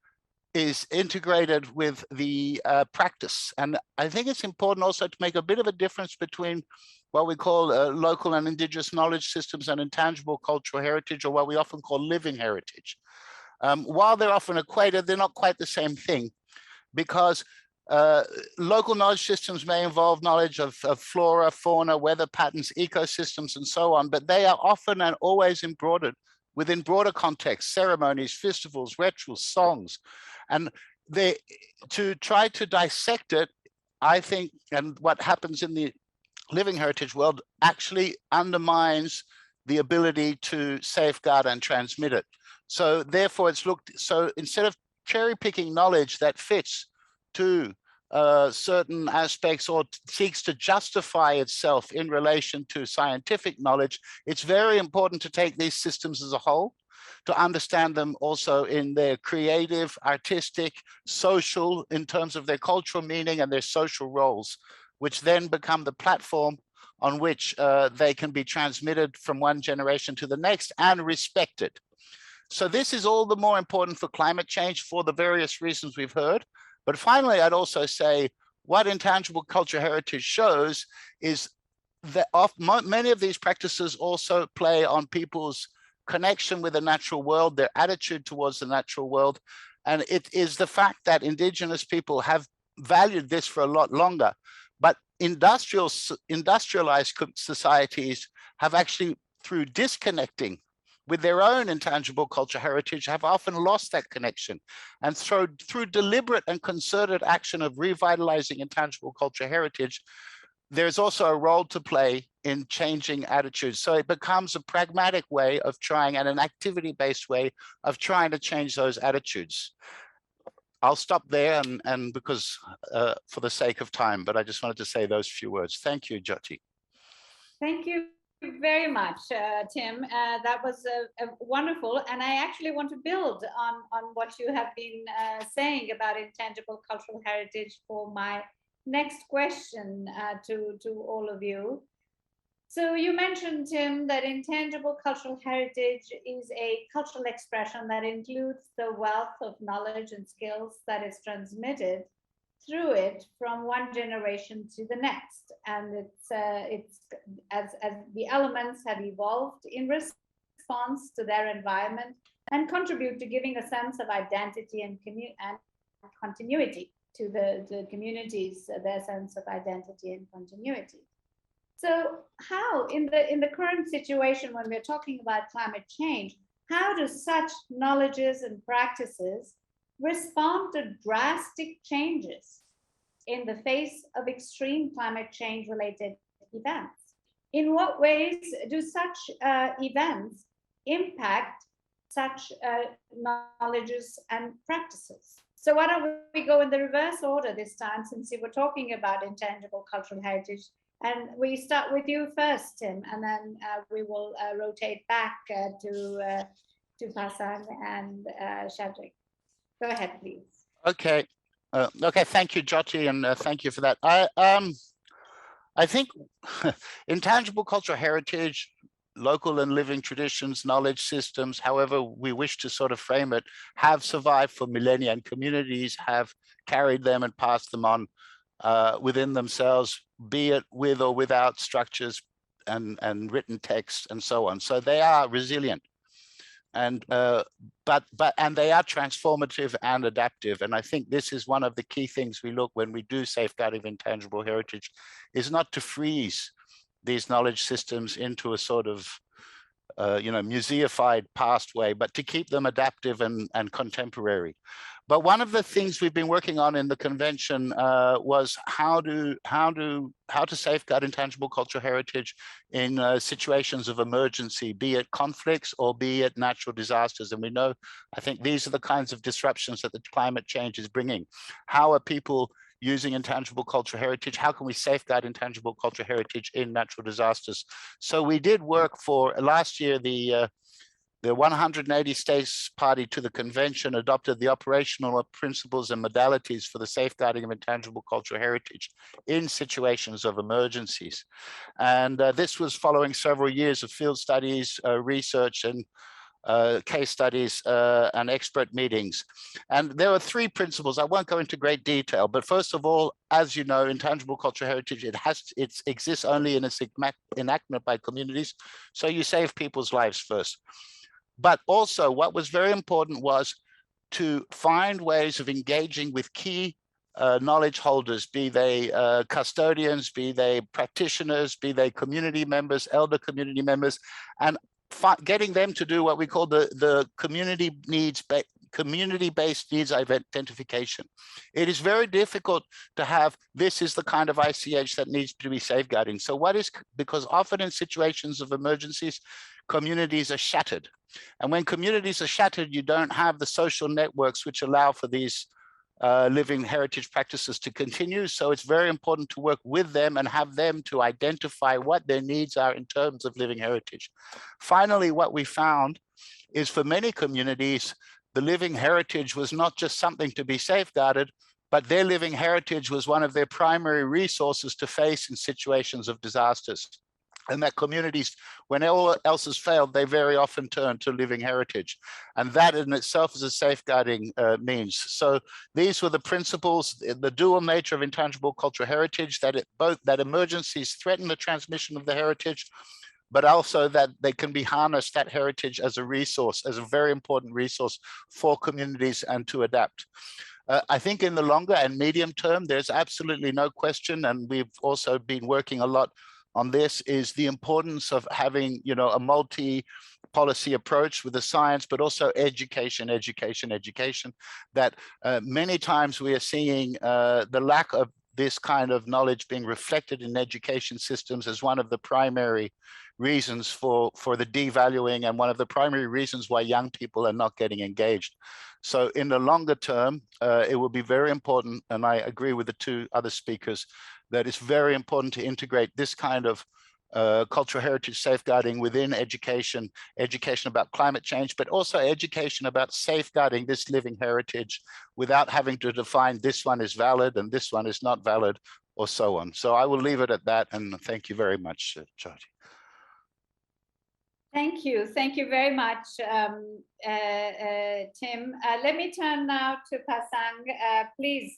is integrated with the practice. And I think it's important also to make a bit of a difference between what we call local and indigenous knowledge systems and intangible cultural heritage, or what we often call living heritage. While they're often equated, they're not quite the same thing, because local knowledge systems may involve knowledge of flora, fauna, weather patterns, ecosystems, and so on, but they are often and always embroidered within broader contexts, ceremonies, festivals, rituals, songs. And to try to dissect it, I think, and what happens in the living heritage world actually undermines the ability to safeguard and transmit it. So therefore so instead of cherry picking knowledge that fits to certain aspects or seeks to justify itself in relation to scientific knowledge, it's very important to take these systems as a whole, to understand them also in their creative, artistic, social, in terms of their cultural meaning and their social roles, which then become the platform on which they can be transmitted from one generation to the next and respected. So this is all the more important for climate change for the various reasons we've heard. But finally, I'd also say what intangible cultural heritage shows is that many of these practices also play on people's connection with the natural world, their attitude towards the natural world. And it is the fact that indigenous people have valued this for a lot longer, but industrialized societies have actually, through disconnecting with their own intangible cultural heritage, have often lost that connection. And through deliberate and concerted action of revitalizing intangible cultural heritage, there's also a role to play in changing attitudes. So it becomes a pragmatic way of trying, and an activity-based way of trying to change those attitudes. I'll stop there, and because for the sake of time, but I just wanted to say those few words. Thank you, Jyoti. Thank you very much, Tim. That was wonderful. And I actually want to build on what you have been saying about intangible cultural heritage for my next question to all of you. So you mentioned, Tim, that intangible cultural heritage is a cultural expression that includes the wealth of knowledge and skills that is transmitted through it from one generation to the next. And it's as the elements have evolved in response to their environment and contribute to giving a sense of identity and continuity to the communities, their sense of identity and continuity. So how, in the current situation when we're talking about climate change, how do such knowledges and practices respond to drastic changes in the face of extreme climate change related events? In what ways do such events impact such knowledges and practices? So why don't we go in the reverse order this time, since we were talking about intangible cultural heritage, and we start with you first, Tim, and then we will rotate back to Pasang and Shadrik. Go ahead, please. Okay. Okay. Thank you, Jyoti, and thank you for that. I think intangible cultural heritage, local and living traditions, knowledge systems, however we wish to sort of frame it, have survived for millennia, and communities have carried them and passed them on within themselves, be it with or without structures and written text and so on. So they are resilient, and and they are transformative and adaptive. And I think this is one of the key things we look when we do safeguarding of intangible heritage, is not to freeze these knowledge systems into a sort of museified past way, but to keep them adaptive and contemporary. But one of the things we've been working on in the convention was how to safeguard intangible cultural heritage in situations of emergency, be it conflicts or be it natural disasters. And we know, I think these are the kinds of disruptions that the climate change is bringing. How are people using intangible cultural heritage? How can we safeguard intangible cultural heritage in natural disasters? So we did work for last year, the 180 states party to the convention adopted the operational principles and modalities for the safeguarding of intangible cultural heritage in situations of emergencies. And this was following several years of field studies, research, and case studies and expert meetings. And there are 3 principles. I won't go into great detail, but first of all, as you know, intangible cultural heritage, it exists only in its enactment by communities. So you save people's lives first. But also what was very important was to find ways of engaging with key knowledge holders, be they custodians, be they practitioners, be they community members, elder community members, and getting them to do what we call the community-based needs identification. It is very difficult to have, this is the kind of ICH that needs to be safeguarding. So because often in situations of emergencies, communities are shattered. And when communities are shattered, you don't have the social networks which allow for these living heritage practices to continue. So it's very important to work with them and have them to identify what their needs are in terms of living heritage. Finally, what we found is for many communities, the living heritage was not just something to be safeguarded, but their living heritage was one of their primary resources to face in situations of disasters. And that communities, when all else has failed, they very often turn to living heritage. And that in itself is a safeguarding means. So these were the principles, the dual nature of intangible cultural heritage, that emergencies threaten the transmission of the heritage, but also that they can be harnessed, that heritage, as a resource, as a very important resource for communities and to adapt. I think in the longer and medium term, there's absolutely no question, and we've also been working a lot on this, is the importance of having, a multi-policy approach with the science, but also education, that many times we are seeing the lack of this kind of knowledge being reflected in education systems as one of the primary reasons for the devaluing and one of the primary reasons why young people are not getting engaged. So in the longer term, it will be very important, and I agree with the 2 other speakers, that it's very important to integrate this kind of cultural heritage safeguarding within education about climate change, but also education about safeguarding this living heritage without having to define this one is valid and this one is not valid, or so on. So I will leave it at that, and thank you very much, Jyoti. Thank you. Thank you very much, Tim. Let me turn now to Pasang. Please,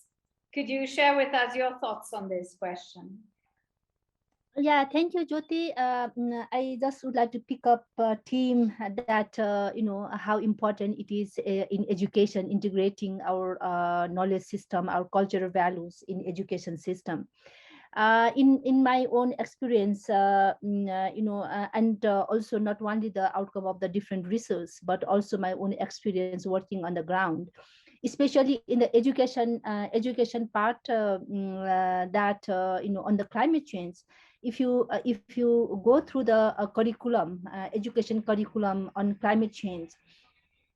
could you share with us your thoughts on this question? Yeah, thank you, Jyoti. I just would like to pick up a theme that, how important it is in education, integrating our knowledge system, our cultural values in education system. In my own experience, and also not only the outcome of the different research, but also my own experience working on the ground, especially in the education part, that on the climate change. If you go through the curriculum, education curriculum on climate change,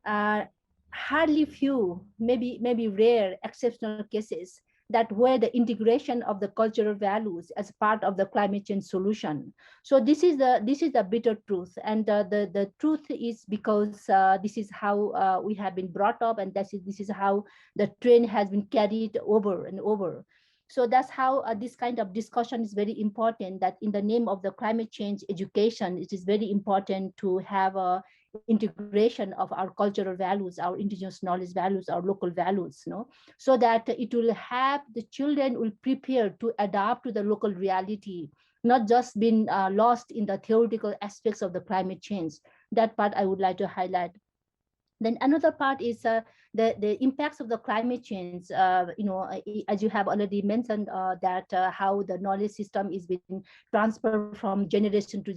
hardly few, maybe rare exceptional cases that where the integration of the cultural values as part of the climate change solution. So this is the bitter truth, and the truth is because this is how we have been brought up, and this is how the trend has been carried over and over. So that's how this kind of discussion is very important, that in the name of the climate change education, it is very important to have a integration of our cultural values, our indigenous knowledge values, our local values, so that it will have the children will prepare to adapt to the local reality, not just being lost in the theoretical aspects of the climate change. That part I would like to highlight. Then another part is the impacts of the climate change. As you have already mentioned, that how the knowledge system is being transferred from generation to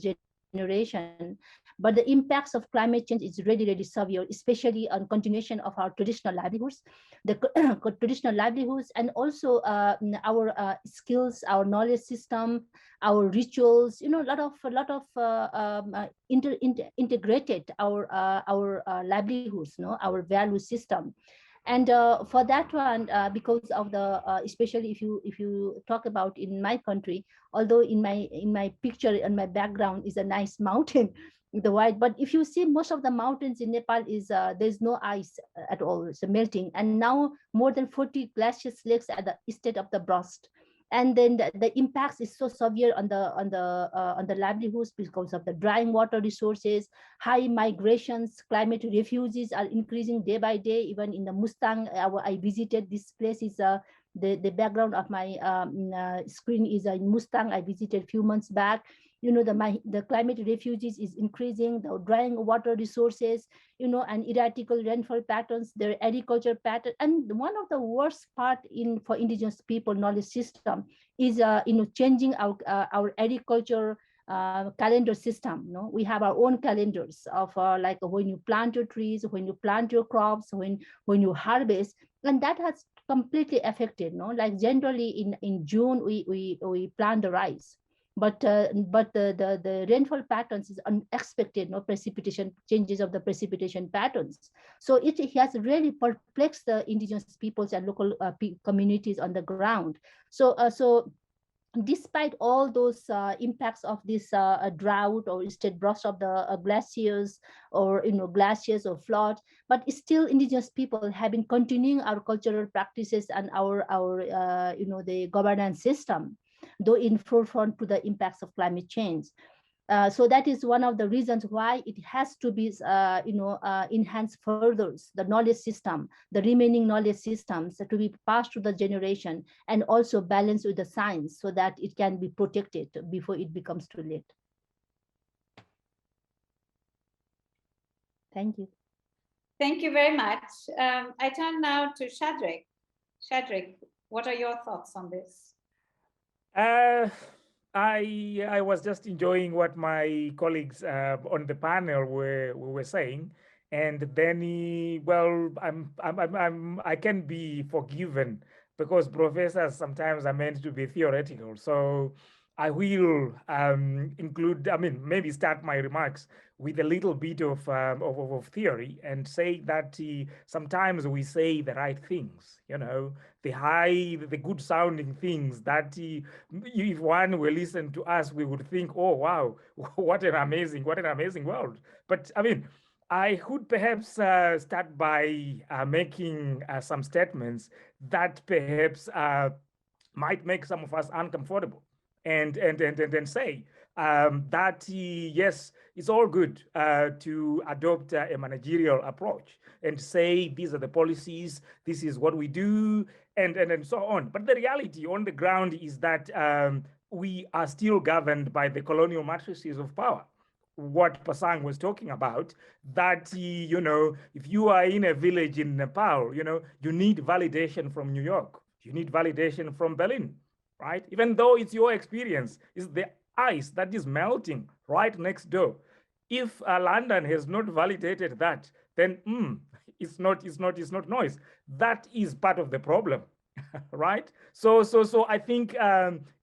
generation. But the impacts of climate change is really, really severe, especially on continuation of our traditional livelihoods, the traditional livelihoods, and also our skills, our knowledge system, our rituals. You know, a lot of integrated our livelihoods, no, our value system. And for that one, because of the especially if you talk about in my country, although in my picture and my background is a nice mountain, the white, but if you see most of the mountains in Nepal is there's no ice at all, it's melting, and now more than 40 glaciers lakes at the state of the burst. And then the impacts is so severe on the livelihoods because of the drying water resources, high migrations, climate refugees are increasing day by day. Even in the Mustang, I visited this place. Is the background of my screen is in Mustang. I visited a few months back. You know, the climate refugees is increasing, the drying water resources, you know, and erratic rainfall patterns, their agriculture pattern. And one of the worst part for indigenous people knowledge system is you know, changing our agriculture calendar system. No, we have our own calendars of like when you plant your trees, when you plant your crops, when you harvest, and that has completely affected. No, like generally in June we plant the rice, but the rainfall patterns is unexpected. No, precipitation changes of the precipitation patterns. So it has really perplexed the indigenous peoples and local communities on the ground. So despite all those impacts of this drought or state burst of the glaciers, or you know, glaciers or flood, but still indigenous people have been continuing our cultural practices and our you know, the governance system, though in forefront to the impacts of climate change. So that is one of the reasons why it has to be, you know, enhanced further, the knowledge system, the remaining knowledge systems to be passed to the generation, and also balanced with the science so that it can be protected before it becomes too late. Thank you. Thank you very much. I turn now to Shadrach. Shadrach, what are your thoughts on this? I was just enjoying what my colleagues on the panel were saying, and then well, I can be forgiven because professors sometimes are meant to be theoretical. So I will include, I mean, maybe start my remarks with a little bit of theory and say that sometimes we say the right things, you know, the good sounding things that if one will listen to us, we would think, oh, wow, what an amazing world. But I mean, I could perhaps start by making some statements that perhaps might make some of us uncomfortable, and say that yes, it's all good to adopt a managerial approach and say these are the policies, this is what we do, and so on. But the reality on the ground is that we are still governed by the colonial matrices of power. What Pasang was talking about, that you know, if you are in a village in Nepal, you know, you need validation from New York, you need validation from Berlin, right? Even though it's your experience, it's the ice that is melting right next door. If London has not validated that, then it's not noise. That is part of the problem, right? So I think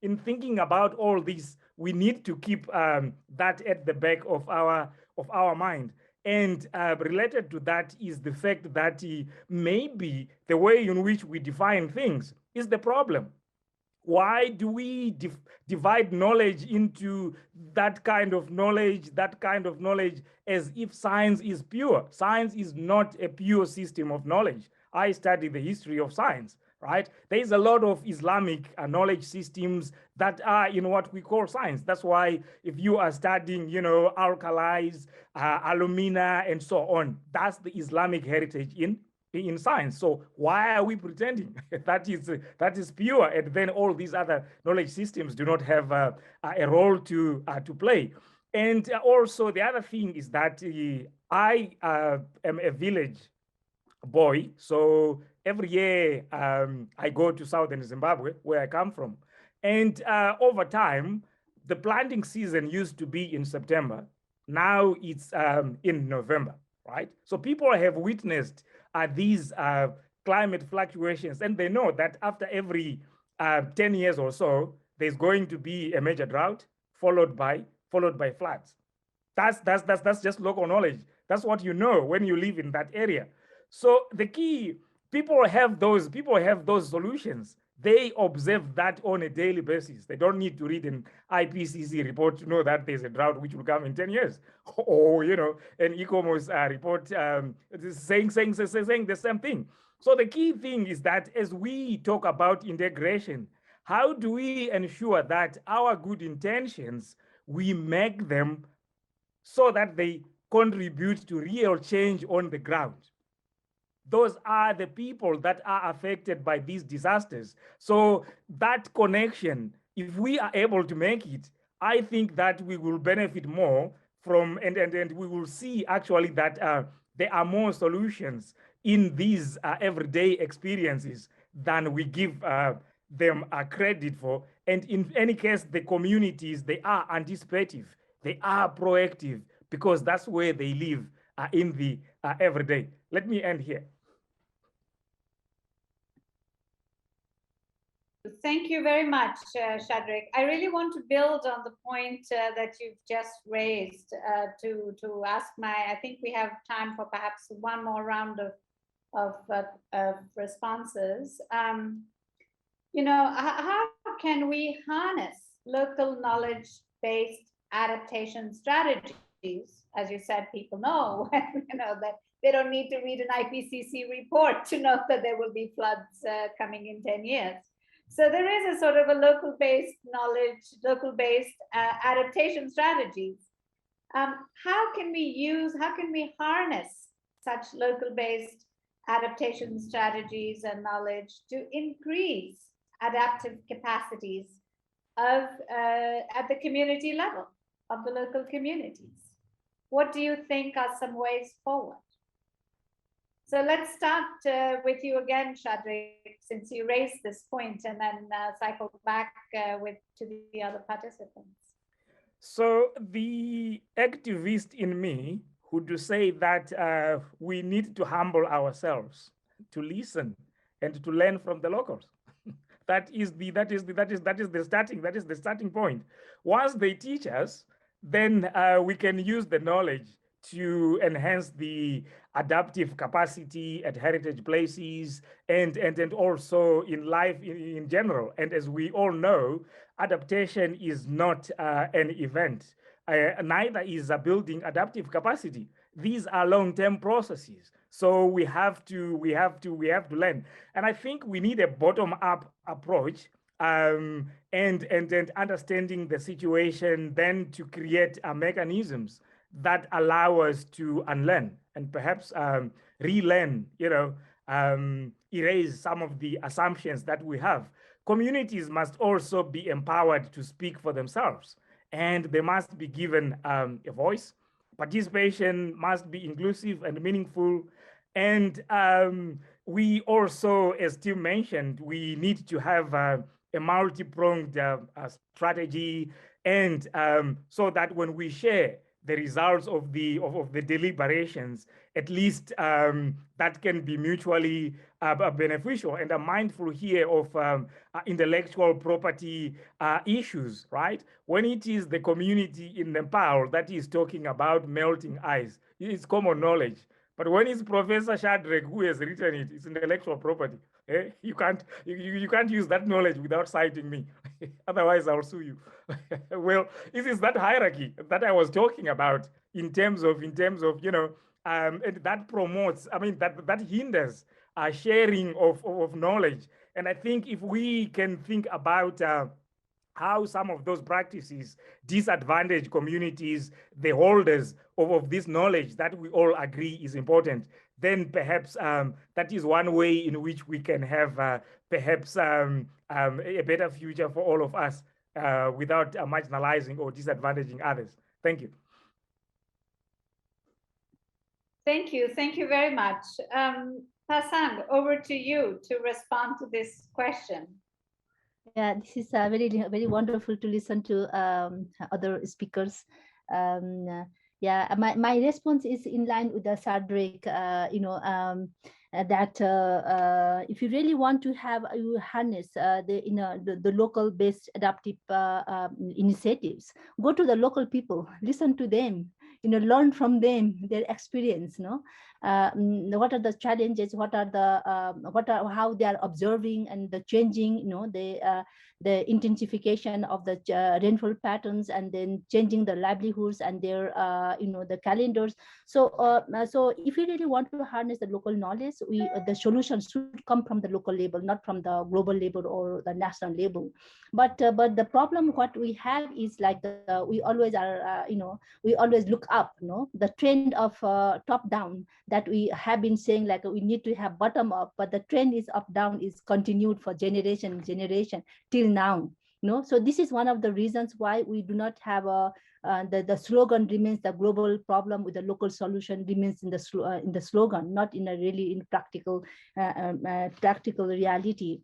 in thinking about all this, we need to keep that at the back of our mind. And related to that is the fact that maybe the way in which we define things is the problem. Why do we divide knowledge into that kind of knowledge, as if science is pure? Science is not a pure system of knowledge. I study the history of science, right? There is a lot of Islamic knowledge systems that are in what we call science. That's why if you are studying, you know, alkalis, alumina, and so on, that's the Islamic heritage in science. So why are we pretending that is pure, and then all these other knowledge systems do not have a role to play? And also the other thing is that I am a village boy, so every year I go to southern Zimbabwe, where I come from, and over time the planting season used to be in September. Now it's in November, right? So people have witnessed these climate fluctuations, and they know that after every 10 years or so, there's going to be a major drought followed by floods. That's just local knowledge. That's what you know when you live in that area. So the key, people have those solutions. They observe that on a daily basis. They don't need to read an IPCC report to know that there's a drought which will come in 10 years, or an e-commerce report saying the same thing. So the key thing is that as we talk about integration, how do we ensure that our good intentions, we make them so that they contribute to real change on the ground? Those are the people that are affected by these disasters. So that connection, if we are able to make it, I think that we will benefit more from, and we will see actually that there are more solutions in these everyday experiences than we give them credit for. And in any case, the communities, they are anticipative, they are proactive, because that's where they live in the everyday. Let me end here. Thank you very much, Shadrach. I really want to build on the point that you've just raised to ask I think we have time for perhaps one more round of responses. How can we harness local knowledge-based adaptation strategies? As you said, people know, that they don't need to read an IPCC report to know that there will be floods coming in 10 years. So there is a sort of a local-based knowledge, local-based adaptation strategies. How can we harness such local-based adaptation strategies and knowledge to increase adaptive capacities at the community level of the local communities? What do you think are some ways forward? So let's start with you again, Shadrach, since you raised this point, and then cycle back to the other participants. So the activist in me would say that we need to humble ourselves, to listen, and to learn from the locals. That is the starting point. Once they teach us, then we can use the knowledge to enhance the adaptive capacity at heritage places and also in life in general. And as we all know, adaptation is not an event. Neither is building adaptive capacity. These are long-term processes. So we have to learn. And I think we need a bottom-up approach and understanding the situation, then to create mechanisms that allow us to unlearn and perhaps relearn, erase some of the assumptions that we have. Communities must also be empowered to speak for themselves, and they must be given a voice. Participation must be inclusive and meaningful. And we also, as Tim mentioned, we need to have a multi-pronged strategy, and so that when we share the results of the deliberations, at least that can be mutually beneficial. And I'm mindful here of intellectual property issues, right? When it is the community in Nepal that is talking about melting ice, it's common knowledge. But when it's Professor Shadrach who has written it, it's intellectual property. You can't use that knowledge without citing me. Otherwise, I'll sue you. Well, this is that hierarchy that I was talking about in terms of and that promotes. That hinders sharing of knowledge. And I think if we can think about how some of those practices disadvantage communities, the holders of this knowledge that we all agree is important, then perhaps that is one way in which we can have perhaps a better future for all of us without marginalizing or disadvantaging others. Thank you. Thank you. Thank you very much. Pasang, over to you to respond to this question. Yeah, this is very wonderful to listen to other speakers. Yeah, my response is in line with the Sadric, that if you really want to have you harness the local based adaptive initiatives, go to the local people, listen to them, learn from them, their experience, what are the challenges, what are how they are observing and the changing, the intensification of the rainfall patterns, and then changing the livelihoods and their the calendars. So if you really want to harness the local knowledge, the solution should come from the local level, not from the global level or the national level. But the problem what we have is like we always are we always look up, the trend of top down that we have been saying, like we need to have bottom up, but the trend is up down is continued for generation till now. So this is one of the reasons why we do not have the slogan remains the global problem with the local solution remains in the slogan, not in a really in practical reality.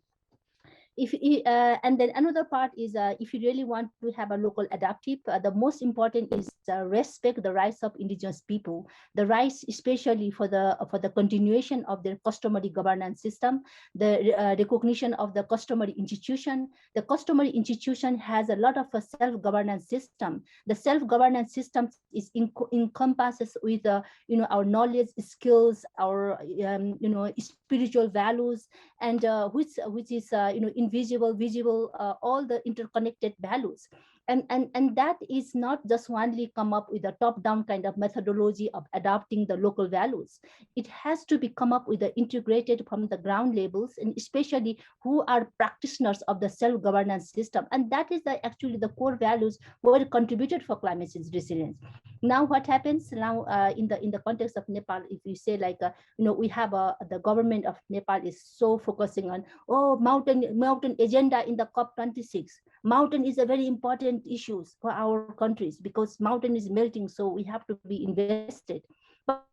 And then another part is if you really want to have a local adaptive, the most important is respect the rights of indigenous people, the rights especially for the continuation of their customary governance system, the recognition of the customary institution. The customary institution has a lot of a self-governance system. The self-governance system is encompasses with our knowledge, skills, our spiritual values, and which is invisible, visible, all the interconnected values. And that is not just only come up with a top-down kind of methodology of adapting the local values. It has to be come up with the integrated from the ground levels, and especially who are practitioners of the self-governance system. And that is actually the core values were contributed for climate change resilience. Now what happens now in the context of Nepal, if you say like we have the government of Nepal is so focusing on mountain agenda in the COP26. Mountain is a very important issue for our countries because mountain is melting, so we have to be invested. But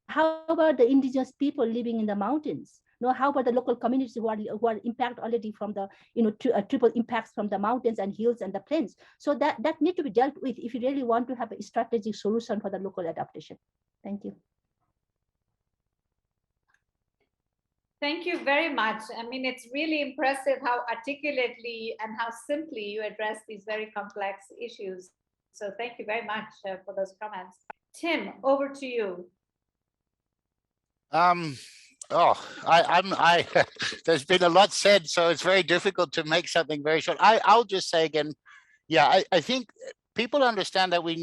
how about the indigenous people living in the mountains? How about the local communities who are impacted already from the triple impacts from the mountains and hills and the plains? So that need to be dealt with if you really want to have a strategic solution for the local adaptation. Thank you. Thank you very much. I mean, it's really impressive how articulately and how simply you address these very complex issues. So thank you very much for those comments. Tim, over to you. There's been a lot said, so it's very difficult to make something very short. I'll just say again, yeah, I think people understand that we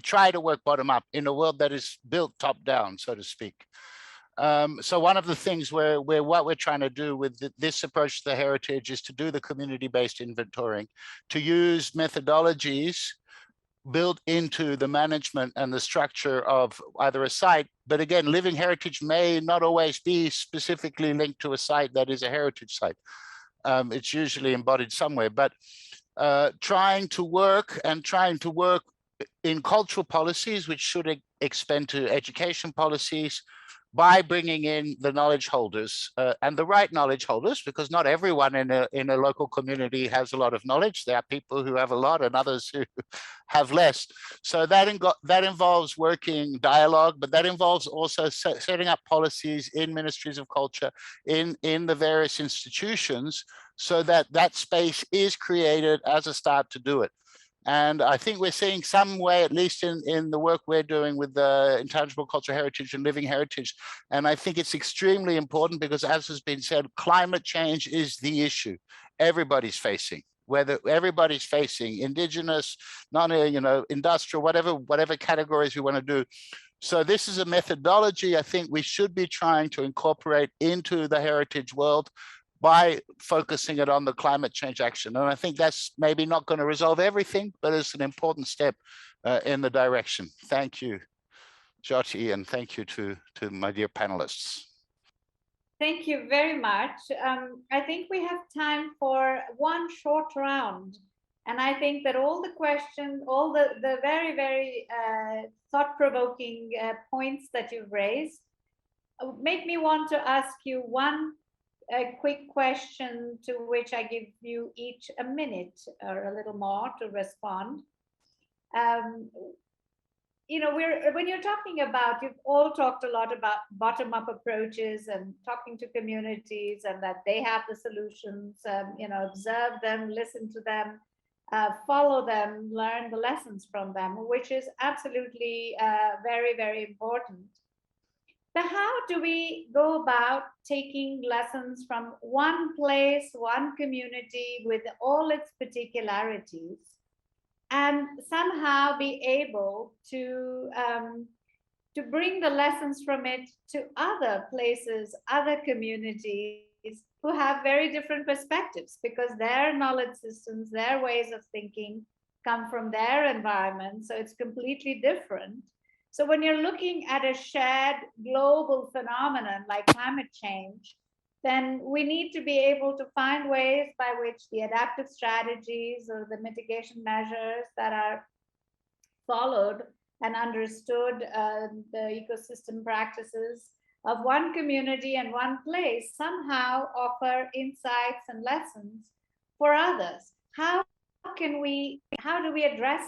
try to work bottom up in a world that is built top down, so to speak. So one of the things what we're trying to do with this approach to the heritage is to do the community-based inventorying, to use methodologies built into the management and the structure of either a site. But again, living heritage may not always be specifically linked to a site that is a heritage site. It's usually embodied somewhere, but trying to work in cultural policies, which should expand to education policies, by bringing in the knowledge holders and the right knowledge holders, because not everyone in a local community has a lot of knowledge. There are people who have a lot and others who have less. So that involves working dialogue, but that involves also setting up policies in ministries of culture, in the various institutions, so that space is created as a start to do it. And I think we're seeing some way, at least in the work we're doing with the intangible cultural heritage and living heritage. And I think it's extremely important because, as has been said, climate change is the issue everybody's facing, whether everybody's facing indigenous, industrial, whatever categories we want to do. So this is a methodology I think we should be trying to incorporate into the heritage world by focusing it on the climate change action. And I think that's maybe not going to resolve everything, but it's an important step in the direction. Thank you, Jyoti, and thank you to my dear panelists. Thank you very much. I think we have time for one short round. And I think that all the questions, all the very, very thought-provoking points that you've raised make me want to ask you a quick question to which I give you each a minute or a little more to respond. You know, when you're talking about, you've all talked a lot about bottom-up approaches and talking to communities and that they have the solutions, you know, observe them, listen to them, follow them, learn the lessons from them, which is absolutely very, very important. But how do we go about taking lessons from one place, one community with all its particularities, and somehow be able to bring the lessons from it to other places, other communities who have very different perspectives, because their knowledge systems, their ways of thinking come from their environment, so it's completely different. So when you're looking at a shared global phenomenon like climate change, then we need to be able to find ways by which the adaptive strategies or the mitigation measures that are followed and understood, the ecosystem practices of one community and one place somehow offer insights and lessons for others. How do we address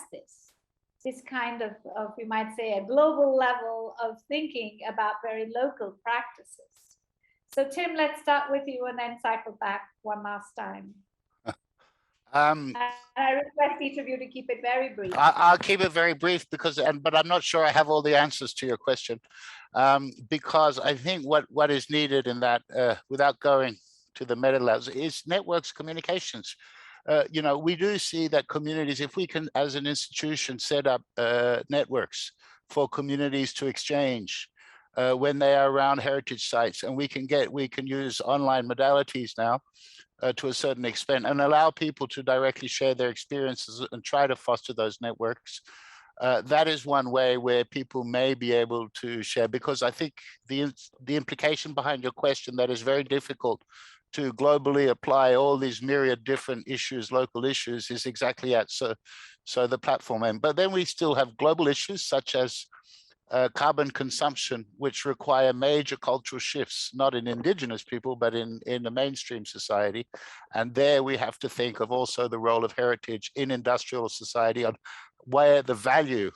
this kind of, you might say, a global level of thinking about very local practices? So Tim, let's start with you and then cycle back one last time. And I request each of you to keep it very brief. I'll keep it very brief because, but I'm not sure I have all the answers to your question, because I think what is needed in that, without going to the meta levels, is networks, communications. You know, we do see that communities, if we can, as an institution, set up networks for communities to exchange when they are around heritage sites, and we can use online modalities now to a certain extent and allow people to directly share their experiences and try to foster those networks. That is one way where people may be able to share, because I think the implication behind your question, that is very difficult to globally apply all these myriad different issues, local issues, is exactly at so the platform end. But then we still have global issues such as carbon consumption, which require major cultural shifts, not in indigenous people, but in the mainstream society. And there we have to think of also the role of heritage in industrial society, on where the value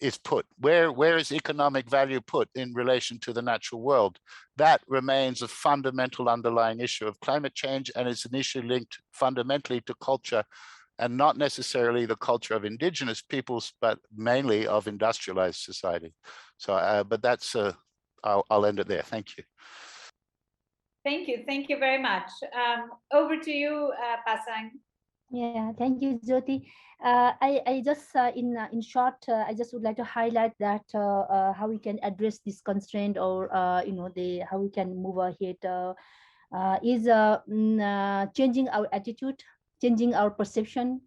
is put, where is economic value put in relation to the natural world. That remains a fundamental underlying issue of climate change, and it's an issue linked fundamentally to culture, and not necessarily the culture of indigenous peoples, but mainly of industrialized society. So, but that's, I'll end it there. Thank you. Thank you very much. Over to you, Pasang. Yeah, thank you, Jyoti. I just, in short, I just would like to highlight that how we can address this constraint, or you know, how we can move ahead is changing our attitude, changing our perception,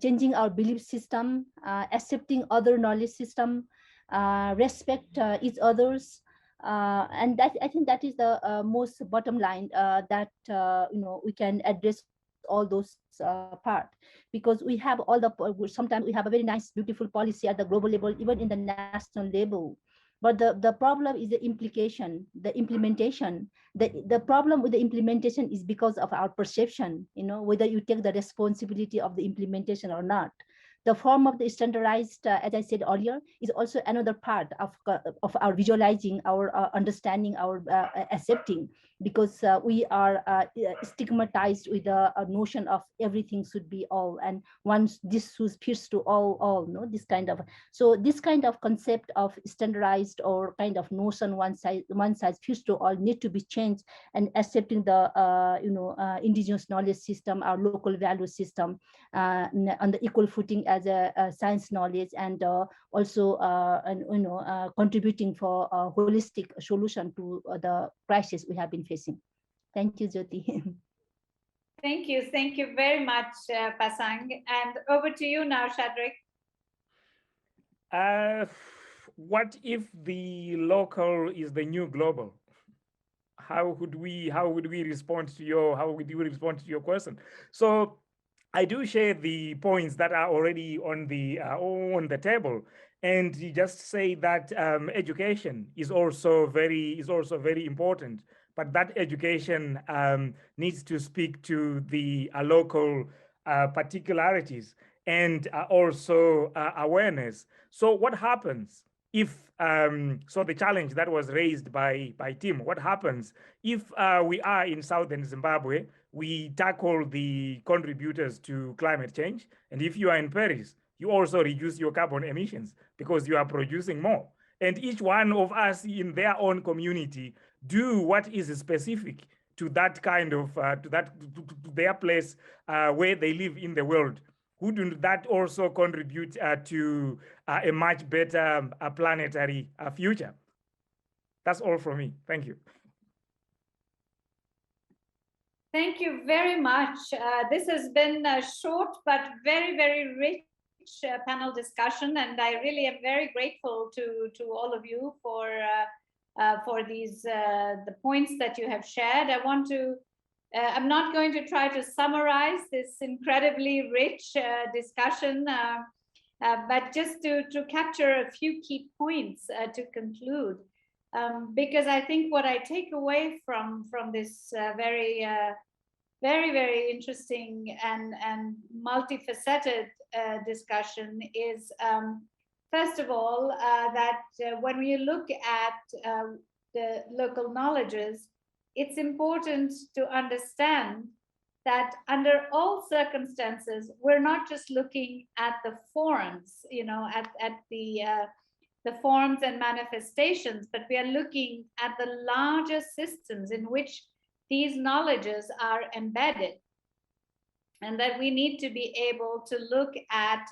changing our belief system, accepting other knowledge system, respect each others, and that, I think that is the most bottom line, that you know, we can address all those part, because we have all the, sometimes we have a very nice beautiful policy at the global level, even in the national level, but the problem is the implication, the implementation. The problem with the implementation is because of our perception, you know, whether you take the responsibility of the implementation or not. The form of the standardized, as I said earlier, is also another part of our visualizing, our understanding, our accepting, because we are stigmatized with a notion of everything should be all, and once this should pierce to all, no, this kind of. So this kind of concept of standardized or kind of notion one size fits to all need to be changed, and accepting the you know, indigenous knowledge system, our local value system, on the equal footing as a science knowledge, and also and, you know, contributing for a holistic solution to the crisis we have been facing. Thank you, Jyoti. Thank you very much, Pasang. And over to you now, Shadrach. What if the local is the new global? How would we respond to your question? So I do share the points that are already on the table, and you just say that education is also very important. But that education needs to speak to the local particularities. and also awareness. So what happens if, so the challenge that was raised by Tim, what happens if we are in Southern Zimbabwe, we tackle the contributors to climate change, and if you are in Paris, you also reduce your carbon emissions because you are producing more. And each one of us in their own community do what is specific to that kind of, to their place where they live in the world. Wouldn't that also contribute to a much better planetary future? That's all from me. Thank you. Thank you very much. This has been a short but very, very rich panel discussion, and I really am very grateful to all of you for these the points that you have shared. I want to. I'm not going to try to summarize this incredibly rich discussion, but just to capture a few key points to conclude, because I think what I take away from this very, very interesting and multifaceted discussion is, first of all, that when we look at the local knowledges, it's important to understand that under all circumstances, we're not just looking at the forms, you know, at the forms and manifestations, but we are looking at the larger systems in which these knowledges are embedded, and that we need to be able to look at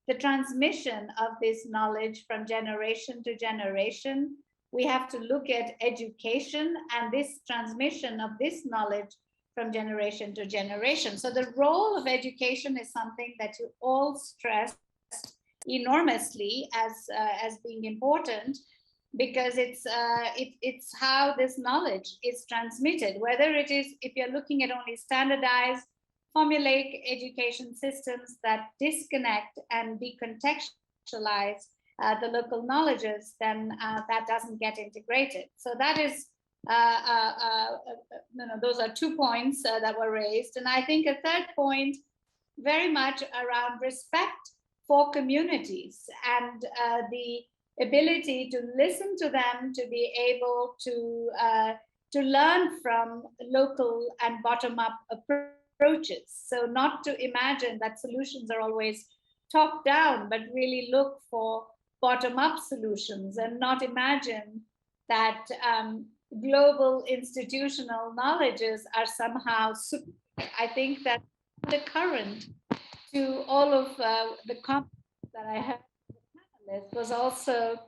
the transmission of this knowledge from generation to generation. We have to look at education and this transmission of this knowledge from generation to generation. So the role of education is something that you all stressed enormously as being important, because it's how this knowledge is transmitted, whether it is, if you're looking at only standardized formulaic education systems that disconnect and decontextualize the local knowledges, then that doesn't get integrated. So that is, those are 2 points that were raised. And I think a third point, very much around respect for communities and the ability to listen to them, to be able to learn from local and bottom-up approaches. So not to imagine that solutions are always top-down, but really look for bottom-up solutions, and not imagine that global institutional knowledges are somehow, I think that the current to all of the comments that I had from the panelists was also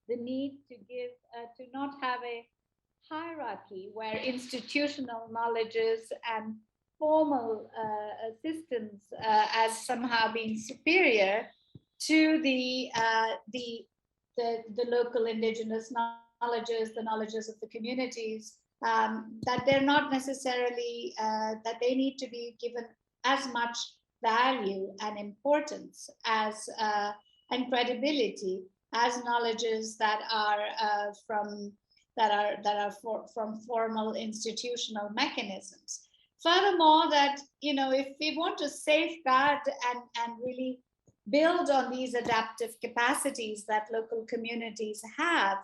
the need to give, to not have a hierarchy where institutional knowledges and formal systems as somehow being superior to the local indigenous knowledges, the knowledges of the communities, that they're not necessarily, that they need to be given as much value and importance as and credibility as knowledges that are from formal institutional mechanisms. Furthermore, that, you know, if we want to safeguard and really build on these adaptive capacities that local communities have,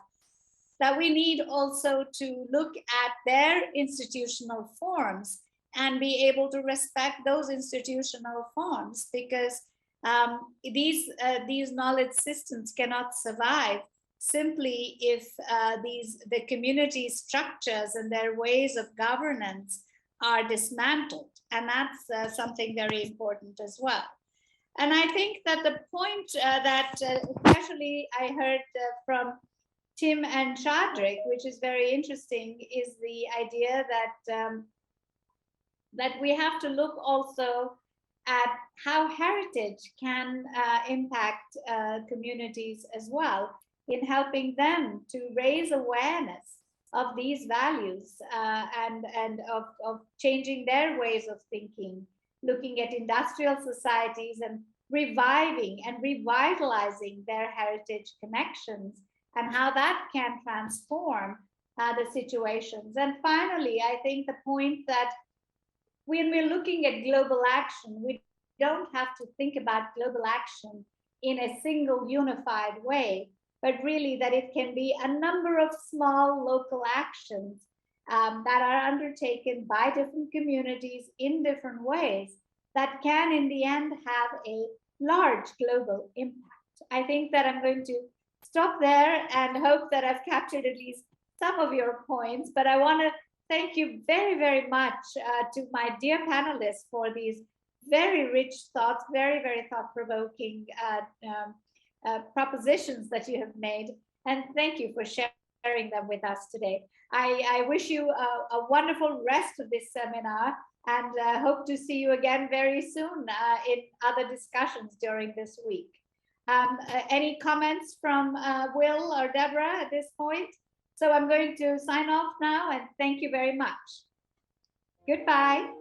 that we need also to look at their institutional forms and be able to respect those institutional forms, because these knowledge systems cannot survive simply if the community structures and their ways of governance are dismantled. And that's something very important as well. And I think that the point that especially I heard from Tim and Chadrick, which is very interesting, is the idea that that we have to look also at how heritage can impact communities as well, in helping them to raise awareness of these values and of changing their ways of thinking, looking at industrial societies and reviving and revitalizing their heritage connections, and how that can transform the situations. And finally, I think the point that when we're looking at global action, we don't have to think about global action in a single unified way, but really that it can be a number of small local actions that are undertaken by different communities in different ways that can in the end have a large global impact. I think that I'm going to stop there and hope that I've captured at least some of your points, but I want to thank you very, very much to my dear panelists for these very rich thoughts, very, very thought-provoking propositions that you have made. And thank you for sharing them with us today. I wish you a wonderful rest of this seminar and hope to see you again very soon in other discussions during this week. Any comments from Will or Deborah at this point? So I'm going to sign off now and thank you very much. Goodbye.